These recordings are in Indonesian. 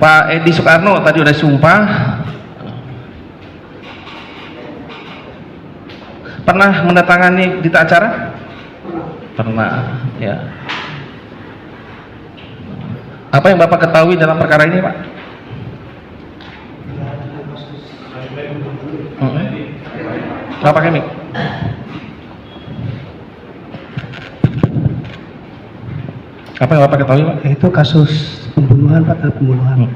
Pak Edi Soekarno tadi udah sumpah. Pernah mendatangani berita acara? Pernah, ya. Apa yang Bapak ketahui dalam perkara ini, Pak? Bapak Kemik. Apa yang Bapak ketahui, Pak? Itu kasus pembunuhan, Pak, pembunuhan.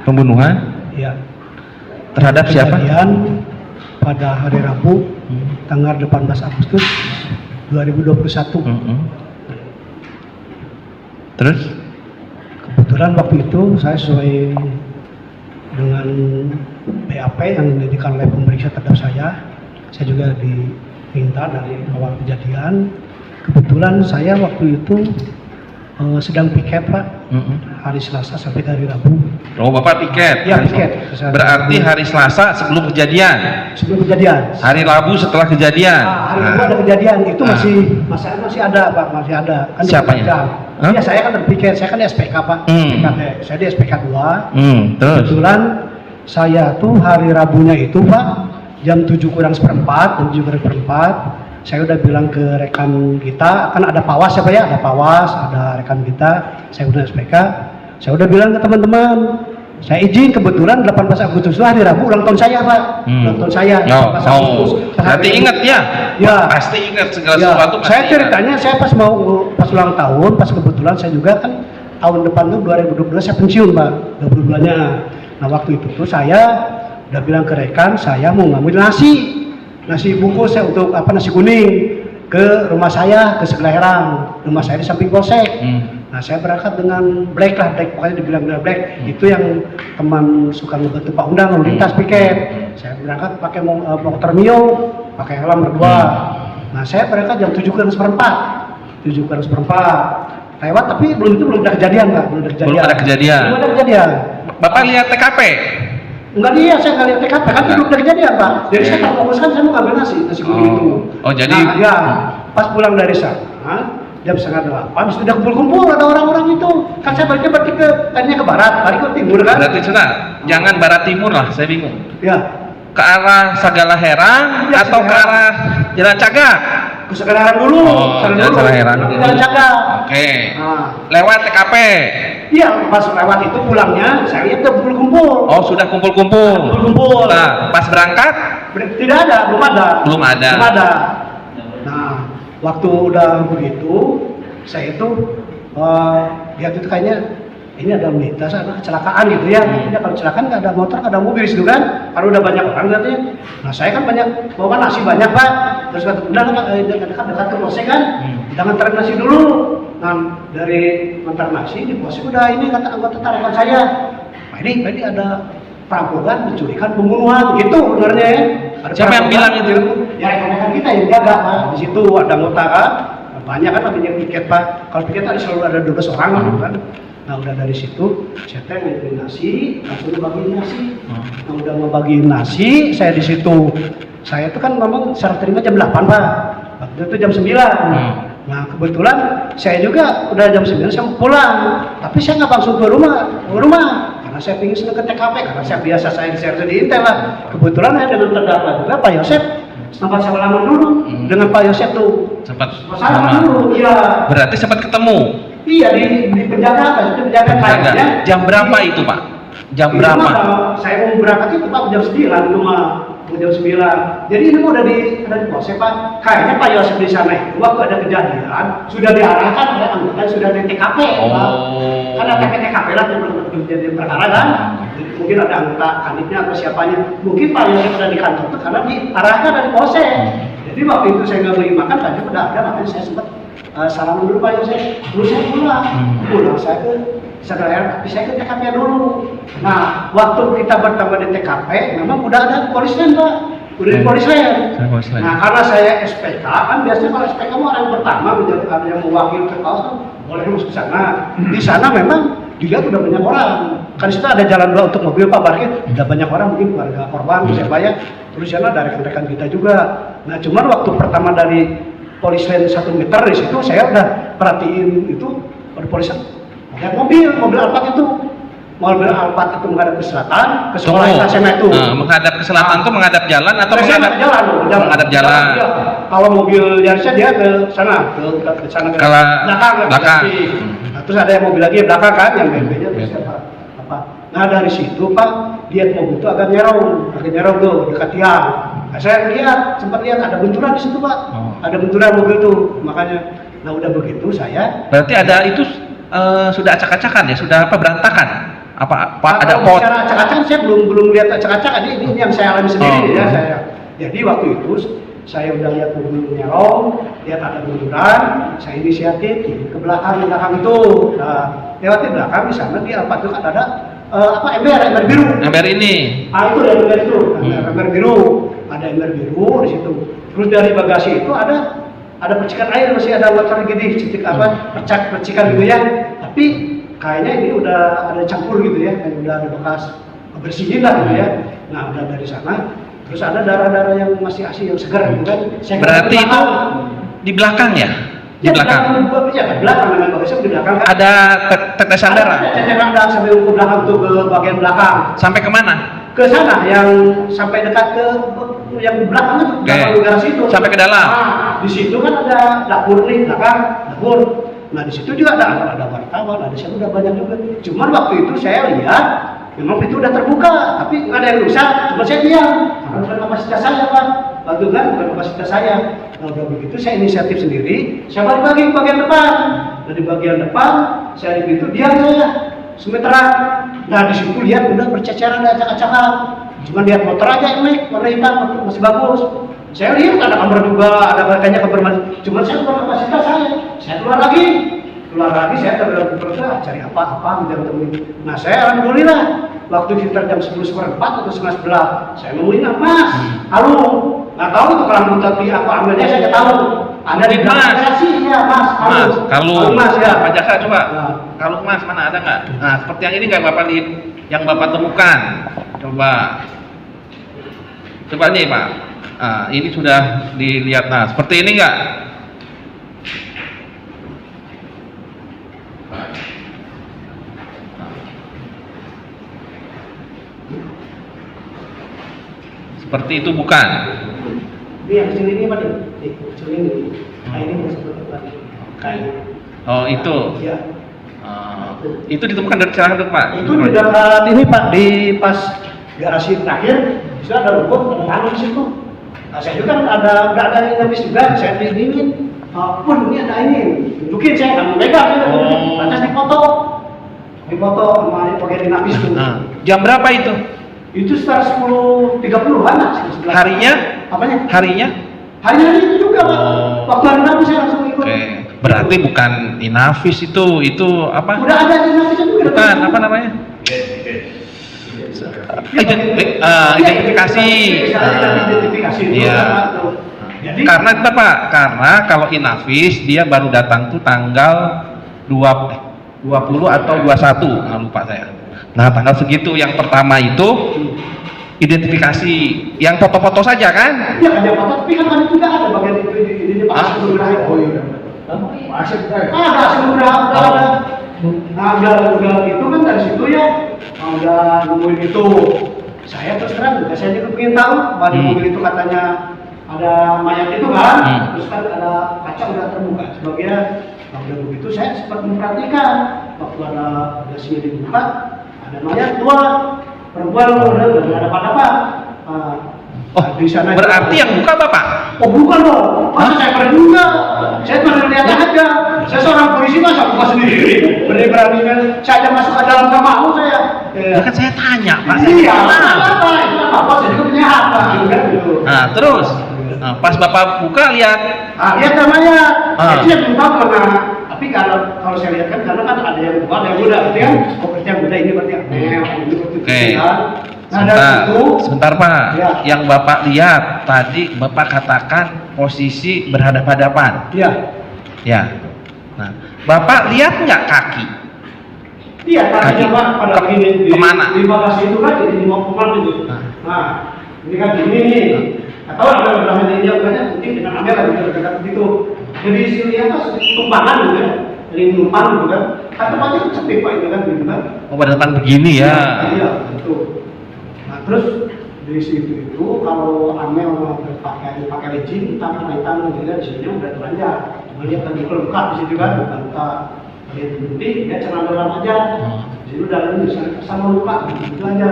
Pembunuhan? Ya. Terhadap siapa? Kejadian pada hari Rabu, tanggal 18 Agustus 2021. Terus? Kebetulan waktu itu saya sesuai dengan BAP yang diberikan oleh pemeriksa terhadap saya juga diminta dari awal kejadian. Kebetulan saya waktu itu sedang piket, Pak, hari Selasa sampai hari Rabu. Oh, Bapak piket? Ya, piket. Berarti hari Selasa sebelum kejadian? Sebelum kejadian. Hari Rabu setelah kejadian? Hari Rabu ada kejadian, itu masih ada, Pak, masih ada. Kan siapanya? Iya, saya kan berpiket, saya kan di SPK, Pak. Saya di SPK 2. Terus? Kebetulan saya tuh hari Rabunya itu, Pak, jam 7 kurang seperempat, saya udah bilang ke rekan kita, kan ada pawas ya, Pak, ya, ada pawas, ada rekan kita, saya udah SPK, saya udah bilang ke teman-teman, saya izin, kebetulan 18 Agustus itu hari Rabu ulang tahun saya, Pak. Ulang tahun saya, 18 Agustus. Berarti ingat ya? Ya. Pasti ingat segala Ya, sesuatu. saya ceritanya, saya pas ulang tahun, pas kebetulan saya juga kan tahun depan tuh 2022 saya pensiun, Pak, 2 bulannya. Nah, waktu itu tuh saya udah bilang ke rekan, saya mau ngambil nasi bungkus saya untuk nasi kuning ke rumah saya, ke sebelah Herang, rumah saya di samping Polsek. Nah, saya berangkat dengan black, pokoknya dibilang black. Itu yang teman suka ngebantu Pak Undang lalu lintas piket. Saya berangkat pakai motor Mio, pakai helm berdua. Nah, saya berangkat jam 7 kurang seperempat. Lewat, tapi belum ada kejadian, Pak. Belum ada kejadian. Bapak lihat TKP? Enggak, dia saya nggak lihat TKP, kan belum ada kejadian, Pak. Jadi saya tak fokus, kan saya mau ngambil nasi kuning itu. Oh, jadi? Nah, ya, pas pulang dari sana, jam 7:30, sudah kumpul ada orang-orang itu. Kan saya berarti tadinya ke barat, balik ke timur, kan? Berarti sudah, jangan barat timur lah, saya bingung. Ya. Ke arah Sagala Herang ya, atau ke arah Jalan Cagak? Ke Sagala Herang dulu. Oh, Jalan Herang dulu. Jalan Cagak. Oke. Nah. Lewat TKP? Iya, pas lewat itu pulangnya, saya lihat udah kumpul. Oh, sudah kumpul-kumpul. Nah, pas berangkat? Tidak ada, belum ada. Nah, waktu udah begitu, saya itu lihat itu kayaknya ini ada lintas, ada kecelakaan gitu ya. Kalau kecelakaan nggak ada motor, nggak ada mobil gitu kan. Kalau udah banyak orang katanya. Nah, saya kan banyak bawa nasi banyak, Pak. Terus kata udah dekat ke Polsek kan, kita nganterin nasi dulu. Nah, dari ngantar nasi di Polsek udah ini kata anggota taruhan saya. Nah, ini ada perampokan, penculikan, pembunuhan gitu sebenarnya ya. Siapa yang bilang itu? Ya, rekan-rekan kita yang jaga, Pak. Di situ ada anggota kan. Banyak kan namanya piket, Pak. Kalau piket tadi selalu ada 12 orang kan. Nah, udah dari situ saya nganterin nasi, langsung bagiin nasi. Nah, udah mau bagiin nasi, saya di situ. Saya itu kan memang syarat terima jam 8, Pak. Waktu itu jam 9. Nah, kebetulan saya juga udah jam 9 saya mau pulang. Tapi saya nggak langsung ke rumah. Karena saya ingin senang ke TKP, karena saya biasa saya di Intel lah. Kebetulan saya dengan terdakwa juga Pak Yosef. Sempat saya lama dulu dengan Pak Yosef tuh. Sempat lama dulu, iya. Berarti sempat ketemu? Iya, di penjaga kayaknya. Jam berapa itu, Pak? Jam berapa? Saya mau berangkat itu, Pak, jam 9 rumah. Jam 9. Jadi ini mau ada di Polsek, Pak. Kayaknya Pak Yosef di sana itu waktu ada kejadian sudah diarahkan oleh anggota sudah di TKP, Pak. Kan ada TKP lah yang jadi perkara kan. Jadi mungkin ada anggota kanitnya atau siapanya. Mungkin Pak Yosef ada di kantor itu karena diarahkan dari Polsek. Jadi waktu itu saya nggak beli makan, tadi udah ada, makanya saya sempat salaman dulu Pak Yosef. Terus saya pulang saya ke Sagala, tapi saya ke TKP dulu. Nah, waktu kita bertemu di TKP, memang udah ada polisian, Pak. Udah di polisian. Nah, karena saya SPK, kan biasanya kalau SPK mau orang pertama menjadi yang mewakili ke kawasan, boleh masuk ke sana. Di sana memang dilihat udah banyak orang. Kan di situ ada jalan dua untuk mobil, Pak, parkir. Udah banyak orang, mungkin keluarga korban, siapa ya. Terus di sana ada rekan-rekan kita juga. Nah, cuman waktu pertama dari polisian 1 meter di situ, saya udah perhatiin itu ada polisian Lihat mobil Alphard itu. Mobil Alphard itu menghadap ke selatan, ke sekolah SMA itu. Menghadap ke selatan tuh menghadap jalan atau menghadap jalan? Menghadap jalan. Iya. Kalau mobil Yarisnya dia ke sana, ke sana ke belakang. Nah, terus ada yang mobil lagi belakang kan, yang BMW-nya terus apa? Nah dari situ Pak, lihat mobil itu agak nyerong tuh dekat tiang. Nah, saya sempat lihat ada benturan di situ Pak, ada benturan mobil tuh, makanya. Nah udah begitu saya. Berarti ada itu sudah acak-acakan ya, sudah apa berantakan? Apa ada pot? Secara acak-acakan saya belum lihat acak-acakan, ini yang saya alami sendiri ya saya. Jadi waktu itu saya udah lihat mobil nyerong, lihat ada benturan, saya inisiatif ke belakang itu. Nah, lewat di belakang di sana di Alphard itu kan ada ember biru. Ember ini. Itu ember itu, ember biru. Ada ember biru di situ. Terus dari bagasi itu ada percikan air, masih ada water gini, percikan gitu ya. Tapi kayaknya ini udah ada campur gitu ya, udah ada bekas bersihin lah gitu ya. Nah udah dari sana, terus ada darah-darah yang masih asli yang segar gitu kan. Berarti itu di belakang ya? Di belakang. Di belakang memang bagusnya di belakang kan. Ada tetesan darah. Tetesan darah sampai ke belakang tuh, ke bagian belakang. Sampai kemana? Ke sana yang sampai dekat ke yang di belakang itu, belakang garasi itu. Sampai ke dalam. Nah, di situ kan ada dapur nih, belakang dapur. Nah, di situ juga ada wartawan, ada siapa udah banyak juga. Cuman waktu itu saya lihat memang pintu udah terbuka, tapi nggak ada yang rusak. Cuma saya diam, karena bukan kapasitas saya Pak. Waktu kan bukan kapasitas saya. Nah, udah begitu saya inisiatif sendiri, saya balik lagi ke bagian depan. Nah, di bagian depan saya di pintu diam saya. Semeteran. Nah di situ lihat udah berceceran, ada acak-acakan. Cuma lihat motor aja ini warna hitam masih bagus. Saya lihat ada kamar juga, ada katanya kamar mandi. Cuma saya bukan kapasitas saya keluar lagi saya terdalam kerja cari apa gitu temen. Nah saya alhamdulillah waktu sekitar jam 10:04 atau 10:11 saya nemuin Mas, halo, nggak tahu itu kalau tapi apa ambilnya saya nggak tahu. Ada di belakang garasi ya Mas. Kalau Mas ya. Pak Jasa coba. Kalau Mas mana ada nggak? Nah seperti yang ini nggak Bapak lihat, yang Bapak temukan. Coba nih Pak. Nah, ini sudah dilihat. Nah seperti ini nggak? Seperti itu bukan? Ini yang kecil ini Pak, kecil ini. Nah ini yang seperti Pak. Oh itu. Ya. Itu ditemukan dari cara itu Pak. Itu di dekat ini Pak, di pas garasi terakhir, di sana ada rumput, ada tanah di situ. Nah saya juga nggak ada yang habis juga, saya dingin. Pun ini ada ini, tunjukin saya nggak mau pegang, lantas di foto sama bagian napis itu. Jam berapa itu? Itu sekitar 10.30-an lah. Harinya? Apanya? Harinya itu juga Pak. Waktu hari Rabu saya langsung ikut. Berarti bukan Inavis itu apa? Udah ada Inavis juga. Bukan, apa namanya? Identifikasi. Iya. Karena itu Pak, karena kalau Inavis dia baru datang tuh tanggal 20 atau 21, nggak lupa saya. Nah tanggal segitu yang pertama itu identifikasi, yang foto-foto saja kan? Iya ada foto, tapi kan itu juga ada bagian itu ini Pak Asyik Nugraha. Oh iya. Asyik Nugraha. Ada Asyik Nugraha, ada. Nah udah itu kan dari situ ya, udah nemuin itu. Saya terus terang, saya juga pengen tahu, di mobil itu katanya ada mayat itu kan, terus kan ada kaca udah terbuka sebagian. Nah udah begitu saya sempat memperhatikan waktu ada gasnya dibuka, ada mayat tua perempuan udah ada apa? Di sana berarti yang buka Bapak? Oh bukan dong, masa saya pernah juga. Saya pernah lihat aja. Saya seorang polisi masa buka sendiri. Berani-berani saya masuk ke dalam kamar saya. Kan saya tanya Pak. Iya, apa? Itu apa? Saya juga punya apa? Nah terus, pas Bapak buka lihat. Lihat namanya. Saya belum tahu karena. Tapi kalau saya lihat kan karena kan ada yang tua, ada yang muda, berarti kan berarti yang muda ini berarti apa? Oke. Sebentar Pak. Ya. Yang Bapak lihat tadi Bapak katakan posisi berhadapan-hadapan. Iya. Ya. Nah, Bapak lihat nggak kaki? Iya, kakinya Pak pada begini. Kemana? Di bagasi itu kan jadi mau kemana itu? Nah, ini kan gini nih. Atau ada belakang ini yang banyak mungkin dengan kamera gitu dekat begitu. Jadi sini apa tumpangan gitu ya. dari numpang gitu kan. Kan tempatnya sepi Pak itu kan gitu kan. Oh, pada depan begini ya. Iya, betul. Nah, terus di situ itu kalau Amel mau pakai legging hitam gitu di sini udah teranjak. Cuma dia kan buka di situ kan, buka lihat penting dia celana dalam aja. Di situ dalamnya bisa sama luka gitu aja.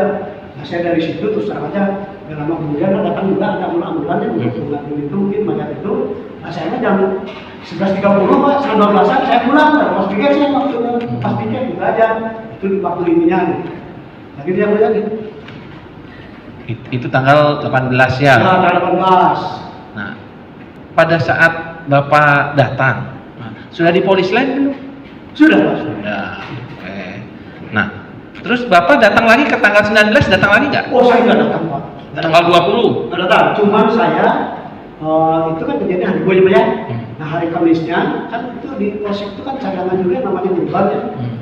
Nah, saya dari situ terus terang aja. Dan lama kemudian datang juga ada ambulan yang itu mungkin banyak itu. Nah, saya jam 11.30 Pak, setengah 12-an saya pulang, pas pikir saya waktu pas pikir juga aja. Itu waktu ininya. Nah, gitu yang gitu. Itu tanggal 18 ya? Ya, tanggal 18. Nah, pada saat Bapak datang, sudah di polis lain belum? Sudah, Pak. Sudah. Oke. Nah, terus Bapak datang lagi ke tanggal 19, datang lagi nggak? Oh, saya nggak datang, Pak. Tanggal 20? Nggak datang, cuman saya itu kan kejadian hari gue ya. Nah, hari Kamisnya kan itu di polsek itu kan cadangan juga namanya nyumbang ya.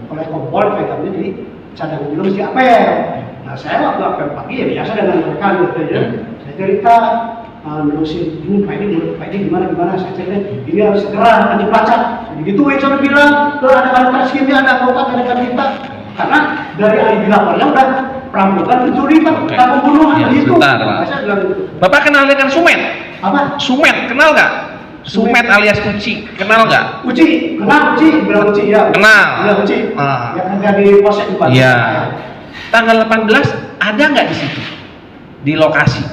Oleh kompol pegangnya di cadangan juga mesti apel. Nah, saya waktu apel pagi ya biasa dengan mereka gitu ya. Saya cerita nerusin ini Pak ini menurut Pak ini gimana saya cerita ini harus segera anjing pelacak. Digituin saya bilang tuh ada kali sini ada anggota dari kita karena dari ahli lapornya udah perampokan penculikan pembunuhan Ya, gitu. sebentar, Pak. Saya bilang gitu. Bapak kenal dengan Sumet? Apa? Sumet, kenal nggak? Sumet alias Uci, kenal nggak? Uci, kenal Uci, bilang Uci ya. Kenal. Bilang Uci. Ah. Yang kerja di polsek Depan. Iya. Tanggal 18 ada nggak di situ? Di lokasi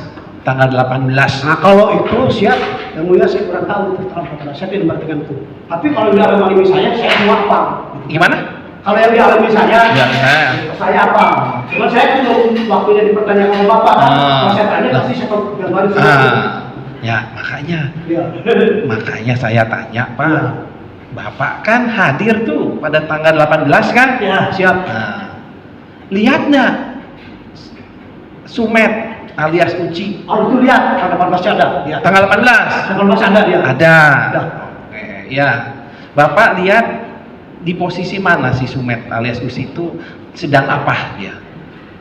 tanggal 18. Nah, kalau itu siap, yang mulia saya kurang tahu itu terang saya tidak mengertikan itu. Tapi kalau dia alami saya semua apa? Gimana? Kalau yang dialami saya, Ya, saya apa? Cuma saya belum waktunya dipertanyakan sama Bapak. Kalau saya tanya pasti saya gambarin semua. Ya, makanya Iya. makanya saya tanya, Pak. Bapak kan hadir tuh pada tanggal 18 kan? Ya, siap. Nah, lihat nggak Sumet alias Uci? Kalau itu lihat, tanggal 18 ada. Ya. Tanggal 18? Tanggal 18 ada dia. Ada. Ada. Oke, ya. Bapak lihat di posisi mana si Sumet alias Uci itu sedang apa dia?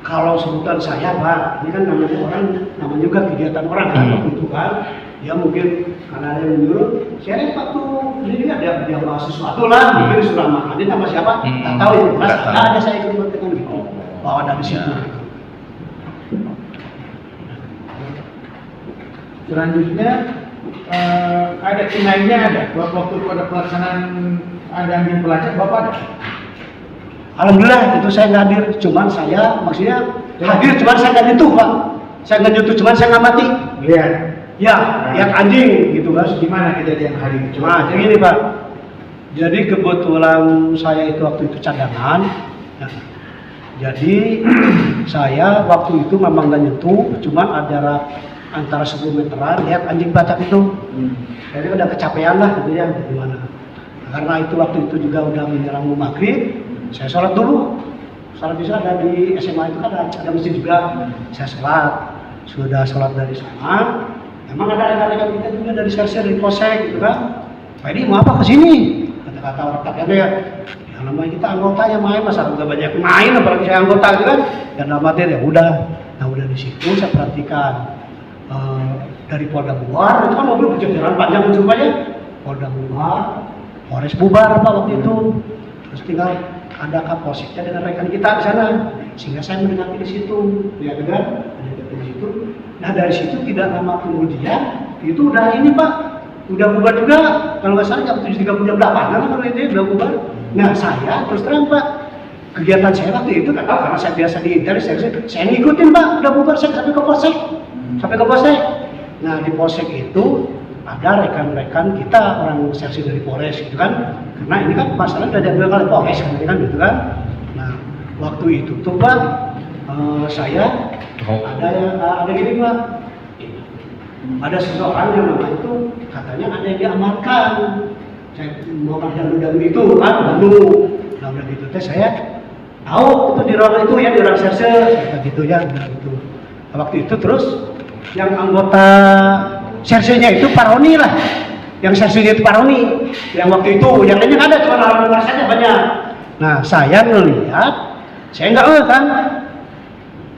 Kalau sebutan saya Pak, ini kan namanya orang, namanya juga kegiatan orang kan, itu kan, ya mungkin karena ada yang menyuruh, saya waktu ini dia bahas sesuatu lah, mungkin disuruh makan, dia sama siapa, nggak tahu itu, mas, ada saya ikut dengan gitu, bawa dari situ. Selanjutnya ada lainnya ada waktu pada pelaksanaan ada anjing pelacak Bapak ada? Alhamdulillah itu saya nggak hadir, cuman saya maksudnya hadir, cuman saya nggak nyentuh Pak, saya nggak nyentuh, cuman saya ngamati. Lihat. Ya, lihat anjing gitu kan. Gimana kejadian hari ini? Nah, jadi gini Pak, jadi kebetulan saya itu waktu itu cadangan. Nah, jadi saya waktu itu memang nggak nyentuh, cuman ada jarak antara 10 meteran lihat anjing pelacak itu. Jadi udah kecapean lah gitu ya, gimana. Karena itu waktu itu juga udah menjelang maghrib, saya sholat dulu. Sholat bisa ada di SMA itu kan ada masjid juga. Saya sholat, sudah sholat dari sana. Emang ada rekan-rekan kita juga dari serser di polsek gitu kan. Pak ini mau apa kesini? Kata-kata orang taknya ya. Ya namanya kita anggota yang main, masa udah banyak main apalagi saya anggota gitu kan. Dan amatir ya udah. Nah udah di situ saya perhatikan dari Polda Buar itu kan mobil berjalan panjang rupanya. Polda Buar, Polres bubar Pak waktu itu. Terus tinggal ada kapolseknya dengan rekan kita di sana, sehingga saya mendekati di situ, ya kan? Mendekati di situ. Nah dari situ tidak lama kemudian itu udah ini Pak, udah bubar juga. Kalau nggak salah jam 7.30 jam 8 kan kalau itu udah bubar. Nah saya terus terang Pak, kegiatan saya waktu itu nggak tahu karena saya biasa di inter, saya ngikutin Pak, udah bubar saya sampai ke polsek, sampai ke polsek. Nah di polsek itu ada rekan-rekan kita orang seksi dari Polres gitu kan, karena ini kan masalah udah diambil oleh Polres kan gitu kan. Nah waktu itu tuh Pak, saya ada gini Pak, ada seseorang yang nama itu katanya ada yang diamankan, saya mau dan itu kan lalu, nah udah gitu teh saya tahu itu di ruang itu ya di ruang serse kayak gitu ya, udah gitu. Nah, waktu itu terus yang anggota sersenya itu Paroni lah, yang sersenya itu Paroni, yang waktu itu, yang lainnya ada, cuma orang saja banyak. Nah saya ngelihat, saya nggak kan,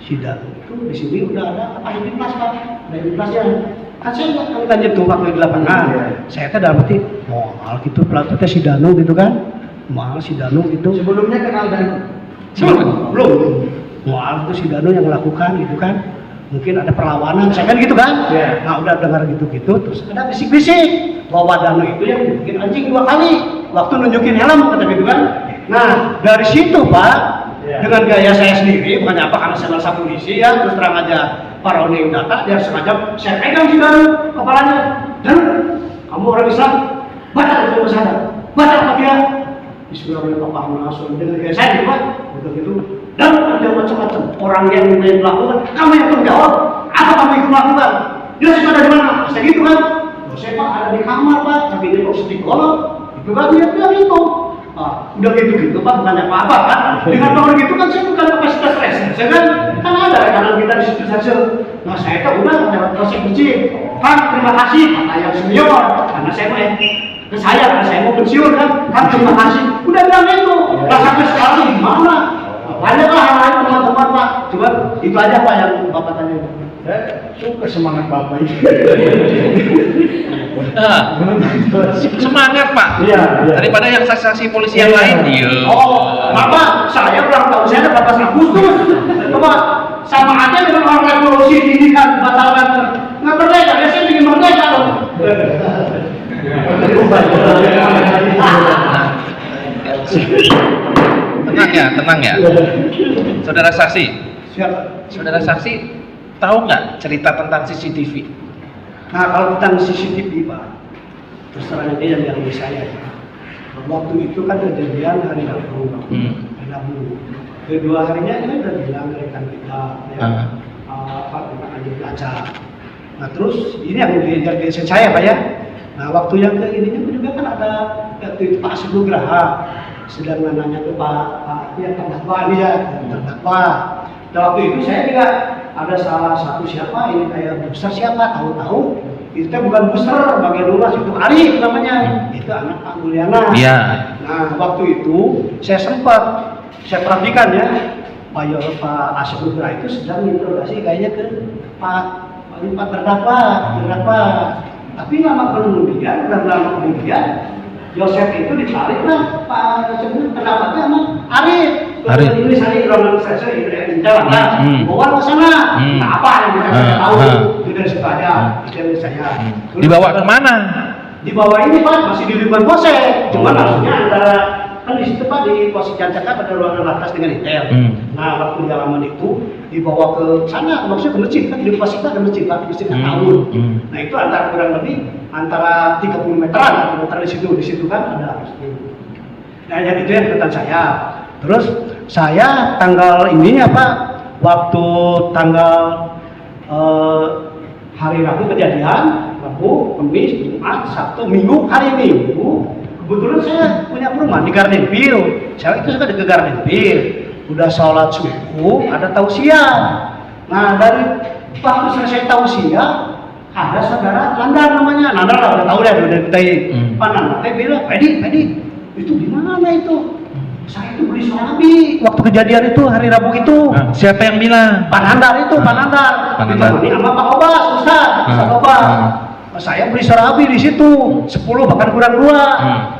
sidang itu di sini udah ada apa yang kelas Pak, ada kelasnya. Kan saya nggak kan itu waktu di lapangan, saya tuh dalam arti, moal gitu pelatihnya si Danu gitu kan, Mual si Danu itu. Sebelumnya kenal Danu? Belum. Mual itu si Danu yang melakukan gitu kan. Mungkin ada perlawanan, saya kan gitu kan. Iya. Nah udah dengar gitu-gitu, terus ada bisik-bisik bahwa Danu itu yang bikin anjing 2 kali waktu nunjukin helm kata gitu kan. Nah dari situ Pak, Iya. dengan gaya saya sendiri, bukannya apa karena saya merasa polisi ya, terus terang aja para yang data, dia sengaja saya pegang si Danu kepalanya. Dan kamu orang Islam, batal itu sana, batal apa dia? Bismillahirrahmanirrahim, paham langsung dengan gaya saya gitu Pak, gitu. Dan ada macam-macam orang yang melakukan, kamu yang menjawab, apa kamu itu melakukan? Dia sudah ada di mana? Saya gitu kan? Saya Pak ada di kamar Pak, tapi dia kok sedih kolot, itu kan dia bilang itu. Udah gitu Pak, bukannya apa-apa kan? Dengan orang gitu kan saya bukan kapasitas reserse kan ada karena kita di situ saja. Nah saya kan udah lewat proses izin. Kan terima kasih kata yang senior, karena saya mau ke saya karena saya mau pensiun kan terima kasih. Udah bilang itu. Nah sampai sekarang gimana? Banyaklah hal lain teman-teman Pak. Coba itu aja Pak yang Bapak tanya itu. Saya suka semangat Bapak itu. Semangat Pak. Iya. Daripada yang saksi-saksi polisi yang lain. Iya. Oh, Bapak, saya ulang tahun saya ada 14 Agustus. Coba sama aja dengan orang revolusi ini kan batalkan nggak merdeka, dia sih bikin merdeka dong. Tenang ya. Saudara saksi, Siapa? saudara saksi tahu nggak cerita tentang CCTV? Nah kalau tentang CCTV Pak, terus terang aja yang dialami saya ya. Waktu itu kan kejadian hari Rabu. Hari Rabu. Kedua harinya ini udah bilang ke rekan kita ya, Pak tentang aja belajar. Nah terus ini yang jadi saya Pak ya. Nah waktu yang ke ininya juga kan ada waktu itu Pak Sunugraha sedang nanya ke Pak ya terdakwa ini ya terdakwa. Dan waktu itu saya juga ada salah satu siapa ini kayak booster siapa tahu-tahu itu bukan booster bagian lunas itu Arif namanya itu anak Pak Mulyana. Iya. Nah waktu itu saya perhatikan ya Pak Asep Nugra itu sedang interogasi kayaknya ke Pak terdakwa. Tapi lama kemudian Yosef itu ditarik lah Pak Asep pendapatnya sama Arif. Ini saya ruangan saya intel lah. Bawa ke sana. Nah, apa yang kita tahu itu dari situ aja. Itu dari saya. Dibawa kemana? Dibawa ini Pak masih di lingkungan Polsek. Cuma maksudnya antara kan di situ Pak di pos Jancaka pada ruangan atas dengan intel. Nah waktu di halaman itu dibawa ke sana, maksudnya ke masjid kan di pos kita ada masjid Pak, masjid tahun. Nah itu antara kurang lebih antara 30 meteran, di situ kan ada. Nah yang itu yang catatan saya. Terus saya tanggal ininya Pak, waktu tanggal hari Rabu kejadian, Rabu, Kamis, Jumat, Sabtu, Minggu, hari Minggu. Kebetulan saya punya perumahan di Gardenville. Saya itu suka ke Gardenville. Udah sholat subuh, ada tausiah. Nah dari waktu selesai tausiah, ada saudara Nandar namanya. Nandar lah udah tahu deh, udah diketahui. Pak Nandar bilang, Pedi, itu di mana itu? Saya itu beli surabi waktu kejadian itu hari Rabu itu. Siapa yang bilang? Pak Nandar itu, Pak Nandar. Ditemani sama Pak Obas, Ustaz Obas. Saya beli sarabi di situ 10 bahkan kurang 2.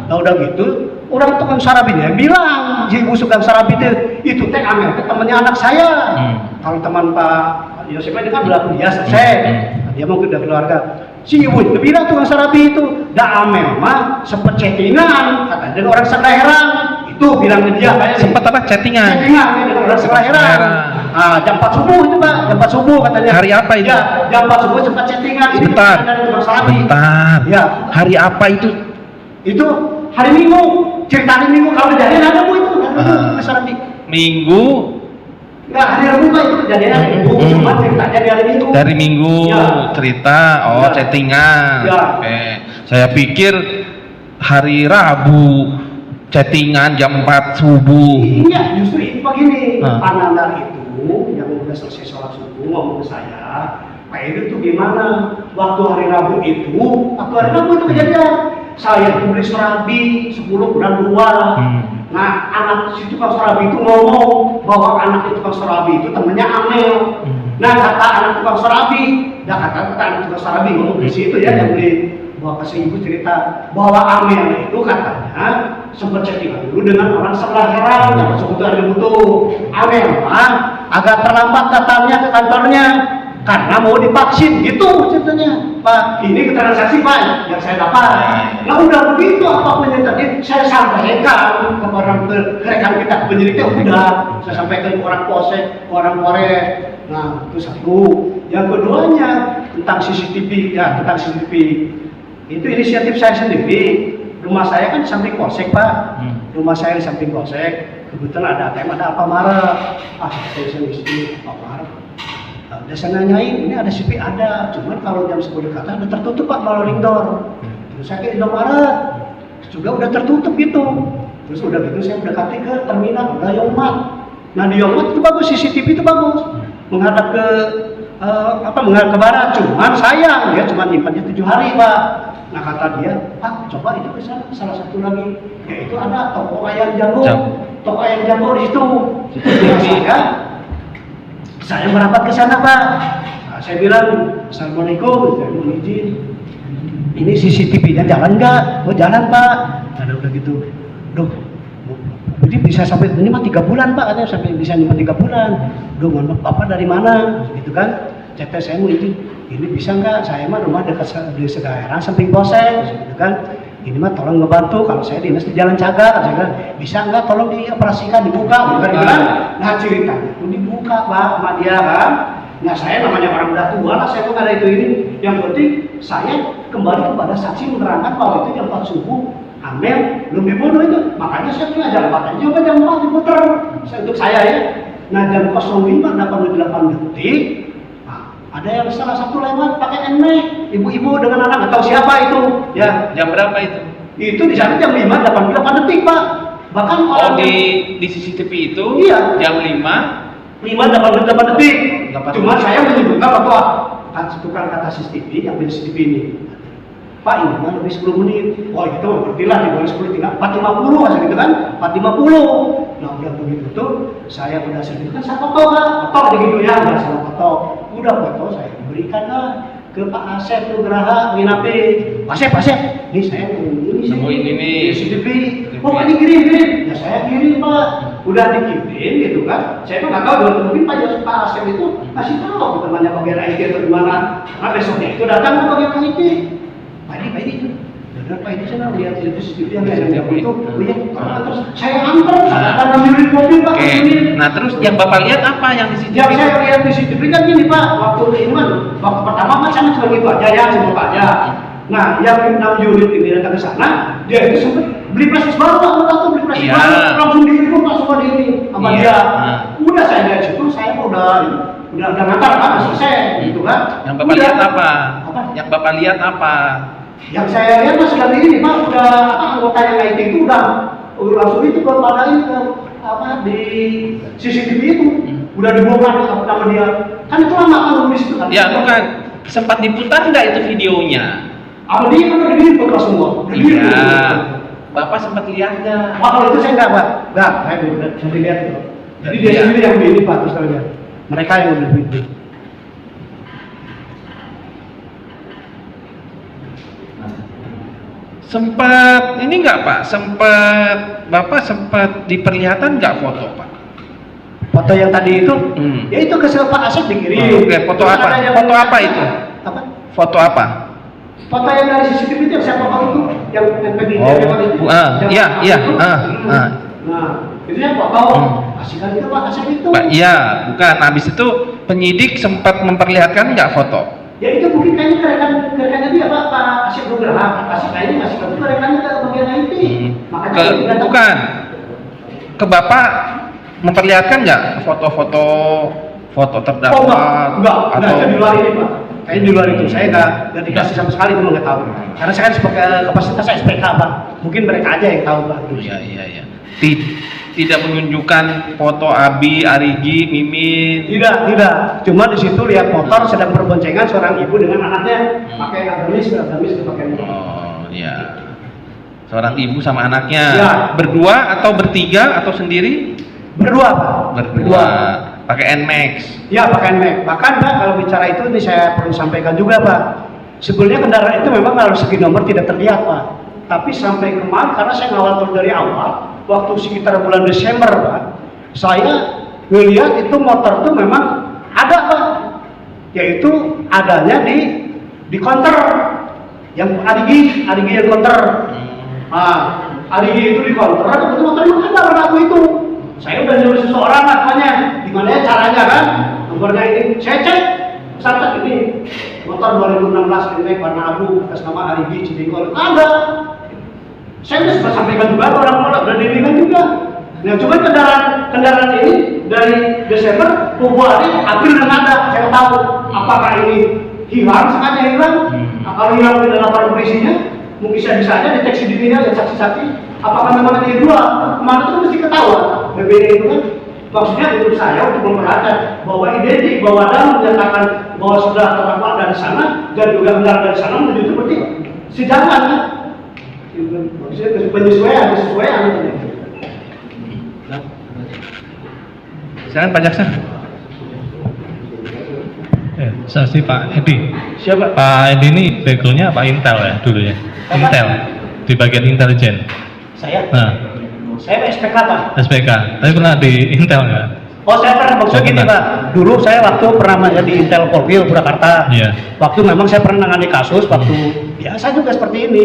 Nah udah gitu orang tukang sarabinya bilang si ibu tukang sarabi itu teh Amel temannya anak saya. Kalau teman Pak Yosef ini kan udah kuliah selesai, dia mau ke keluarga. Si ibu itu bilang tukang sarabi itu dah Amel mah sempet chattingan katanya dengan orang sekelahiran. Itu bilangnya dia kayak Sempat apa? Chattingan dengan orang sekelahiran. Jam 4 subuh itu Pak, jam 4 subuh katanya. Hari apa itu? Ya, jam 4 subuh sempat chattingan. Bentar. Ya. Hari apa itu? Itu hari Minggu. Cerita hari Minggu kalau kejadian ada Bu itu. Minggu. Enggak, hari Rabu Pak itu kejadian hari Minggu. Cuma ceritanya di hari Minggu. Dari Minggu cerita, chattingan. Ya. Oke. Saya pikir hari Rabu chattingan jam 4 subuh. Iya, justru itu begini. Pak Nandar itu yang udah selesai sholat subuh ngomong ke saya, Pak Edi itu gimana? Waktu hari Rabu itu kejadian. Saya itu beli surabi 10 kurang 2. Nah, anak si tukang surabi itu ngomong bahwa anak tukang surabi itu temennya Amel. Nah, kata anak tukang surabi, kata anak tukang surabi ngomong di situ ya yang beli bahwa kasih ibu cerita bahwa Amel itu katanya sempat chattingan dulu dengan orang sebelah heran, yang kebetulan butuh. Memang agak terlambat datangnya ke kantornya karena mau divaksin gitu ceritanya. Pak, ini keterangan saksi Pak yang saya dapat. Nah udah begitu apapun yang tadi saya sampaikan kepada rekan kita penyidiknya, udah saya sampaikan ke orang polsek, orang Polres. Nah itu satu. Yang keduanya tentang CCTV, ya tentang CCTV itu inisiatif saya sendiri. Rumah saya kan di samping polsek Pak. Rumah saya di samping polsek. Kebetulan ada ATM, ada Alfamart. Saya istri Alfamart. Udah saya nanyain, ini ada CP ada, cuman kalau jam 10 kata udah tertutup Pak melalui door. Terus saya ke Indomaret juga udah tertutup gitu. Terus udah gitu saya mendekati ke terminal, udah Yongmat. Nah di Yongmat itu bagus, CCTV itu bagus, menghadap ke menghadap ke barat. Cuman sayang ya, cuman nyimpannya 7 hari Pak. Nah kata dia, Pak coba itu ke sana, salah satu lagi, yaitu ada toko ayam jago, toko ayam jago di situ. Saya merapat ke sana Pak. Nah, saya bilang, Assalamualaikum, saya mohon izin. Ini CCTV-nya jalan nggak? Oh jalan Pak. Ada udah gitu. Duh, jadi bisa sampai ini mah 3 bulan Pak, katanya sampai bisa nyimpan 3 bulan. Duh, mohon Bapak dari mana? Gitu kan? Cek saya mau izin. Ini bisa nggak? Saya mah rumah dekat di Sedaerang samping polsek, gitu kan? Ini mah tolong ngebantu, kalau saya dinas di Jalan Cagar, saya bilang, bisa nggak tolong dioperasikan, dibuka, bukan dibilang. Nah ceritanya itu dibuka Pak, sama dia kan. Nah saya namanya orang udah tua lah, saya tuh ada itu ini. Yang penting saya kembali kepada saksi menerangkan bahwa itu jam 4 subuh, Amel belum dibunuh itu. Makanya saya punya jam 4 aja, jam 4 diputer. Untuk saya ya. Nah jam 05.88 detik, ada yang salah satu lewat pakai NMAX, ibu-ibu dengan anak, nggak tahu siapa itu. Ya. Jam berapa itu? Itu di sana jam 5.88 detik Pak. Bahkan orang di CCTV itu iya. jam 5.88 detik. Cuma saya menyebutkan bahwa tukang kata CCTV yang beli CCTV ini, Pak ini mah lebih 10 menit. Wah itu berartilah di bawah 10 tinggal 4.50 asal gitu kan, 4.50. Nah udah begitu tuh, saya udah sedih kan saya foto Pak, foto gitu ya, udah saya foto. Udah foto saya berikan lah ke Pak Asep tuh Geraha Minape. Pak Asep, nih saya nemuin ini CCTV. Oh ini kirim. Ya saya kirim Pak. Udah dikirim gitu kan. Saya tuh nggak tahu mungkin Pak Asep itu kasih tahu temannya bagian IT atau gimana. Karena besoknya itu datang ke bagian IT. Pak ini itu. Benar Pak ini saya lihat itu CCTV yang itu. Oh iya. Terus saya antar. Saya ngambilin mobil Pak. Nah terus yang Bapak lihat apa yang di CCTV? Yang saya lihat di CCTV kan gini Pak. Waktu pertama Pak saya cuma gitu aja ya, cuma Pak aja. Nah, yang 6 unit ini datang ke sana, dia itu sempat beli plastik baru Pak, atau beli plastik baru, langsung dihitung Pak semua di ini sama dia. Udah saya lihat situ, saya udah ngantar Pak, selesai gitu kan. Yang Bapak lihat apa? Yang Bapak lihat apa? Yang saya lihat Mas sudah ini Pak, udah anggota yang IT itu udah langsung itu berpadain ke di CCTV itu, udah dibongkar nama dia. Kan itu lama kan di situ kan. Ya, bukan. Sempat diputar nggak itu videonya? Apa dia kan udah dibuka semua? Iya. Bapak sempat lihat nggak? Wah kalau itu saya nggak Pak, nggak, saya belum sampai lihat itu. Jadi dia sendiri yang beli Pak terus terang. Mereka yang udah beli. Sempat ini nggak Pak? Bapak sempat diperlihatkan nggak foto Pak? Foto yang tadi itu, ya itu ke Pak Asep dikirim. Oke, foto apa? Foto apa itu? Apa? Foto apa? Foto yang dari CCTV itu yang saya foto itu, yang NPG itu. Iya. Nah, itu yang foto. Kasihkan itu Pak Asep itu. Pak, iya, bukan. Habis itu penyidik sempat memperlihatkan nggak foto? Ya itu mungkin kayaknya rekannya dia Pak Asep Nugraha. Kasih kayaknya masih itu rekannya ke bagian IT. Makanya bukan. Ke Bapak memperlihatkan nggak foto-foto terdakwa? Enggak, itu di luar ini Pak. Kayaknya di luar itu, saya nggak dikasih sama sekali, itu nggak tahu. Karena saya kan sebagai kapasitas saya SPK Pak, mungkin mereka aja yang tahu Pak. Iya. Tidak menunjukkan foto Abi, Arigi, Mimin. Tidak. Cuma di situ lihat motor sedang berboncengan seorang ibu dengan anaknya, pakai agamis dipakai. Oh iya. Seorang ibu sama anaknya. Ya. Berdua atau bertiga atau sendiri? Berdua Pak. Berdua. Pakai NMAX. Ya pakai NMAX. Bahkan Pak kalau bicara itu ini saya perlu sampaikan juga Pak. Sebetulnya kendaraan itu memang kalau segi nomor tidak terlihat Pak. Tapi sampai kemarin karena saya ngawal terus dari awal, waktu sekitar bulan Desember Pak, saya melihat itu motor itu memang ada Pak, yaitu adanya di counter yang Arigi yang counter. Arigi itu di counter, kebetulan motor memang ada warna aku itu. Saya udah nyuruh seseorang namanya, gimana ya caranya kan? Nomornya ini, saya cek, pesawat ini motor 2016 ini warna abu atas nama Arigi Cidikol ada. Saya sudah sempat sampaikan juga ke orang-orang, udah diberikan juga. Nah, cuma kendaraan ini dari Desember, Februari, April dan ada. Saya tahu apakah ini hilang, sengaja hilang. Kalau hilang tidak laporan polisinya, mungkin bisa aja deteksi dirinya dan saksi-saksi. Apakah memang dia dua? Kemana itu mesti ketahuan. Berbeda itu kan. Maksudnya itu saya untuk memperhatikan bahwa identik, bahwa ada menyatakan bahwa sudah terdapat dari sana dan juga benar dari sana menuju itu berarti sejalan kan? Penyesuaian. Silakan Pak Jaksa. Saya sih Pak Edi. Siapa? Pak Edi ini backgroundnya Pak Intel ya dulu ya. Apa? Intel di bagian intelijen. Saya? Nah, Saya SPK Pak. SPK. Tapi pernah di Intel nggak? Oh saya pernah maksudnya gini Pernah. Pak. Dulu saya waktu pernah menjadi Intel Polri Purwakarta. Iya. Waktu memang saya pernah menangani kasus waktu biasa juga seperti ini.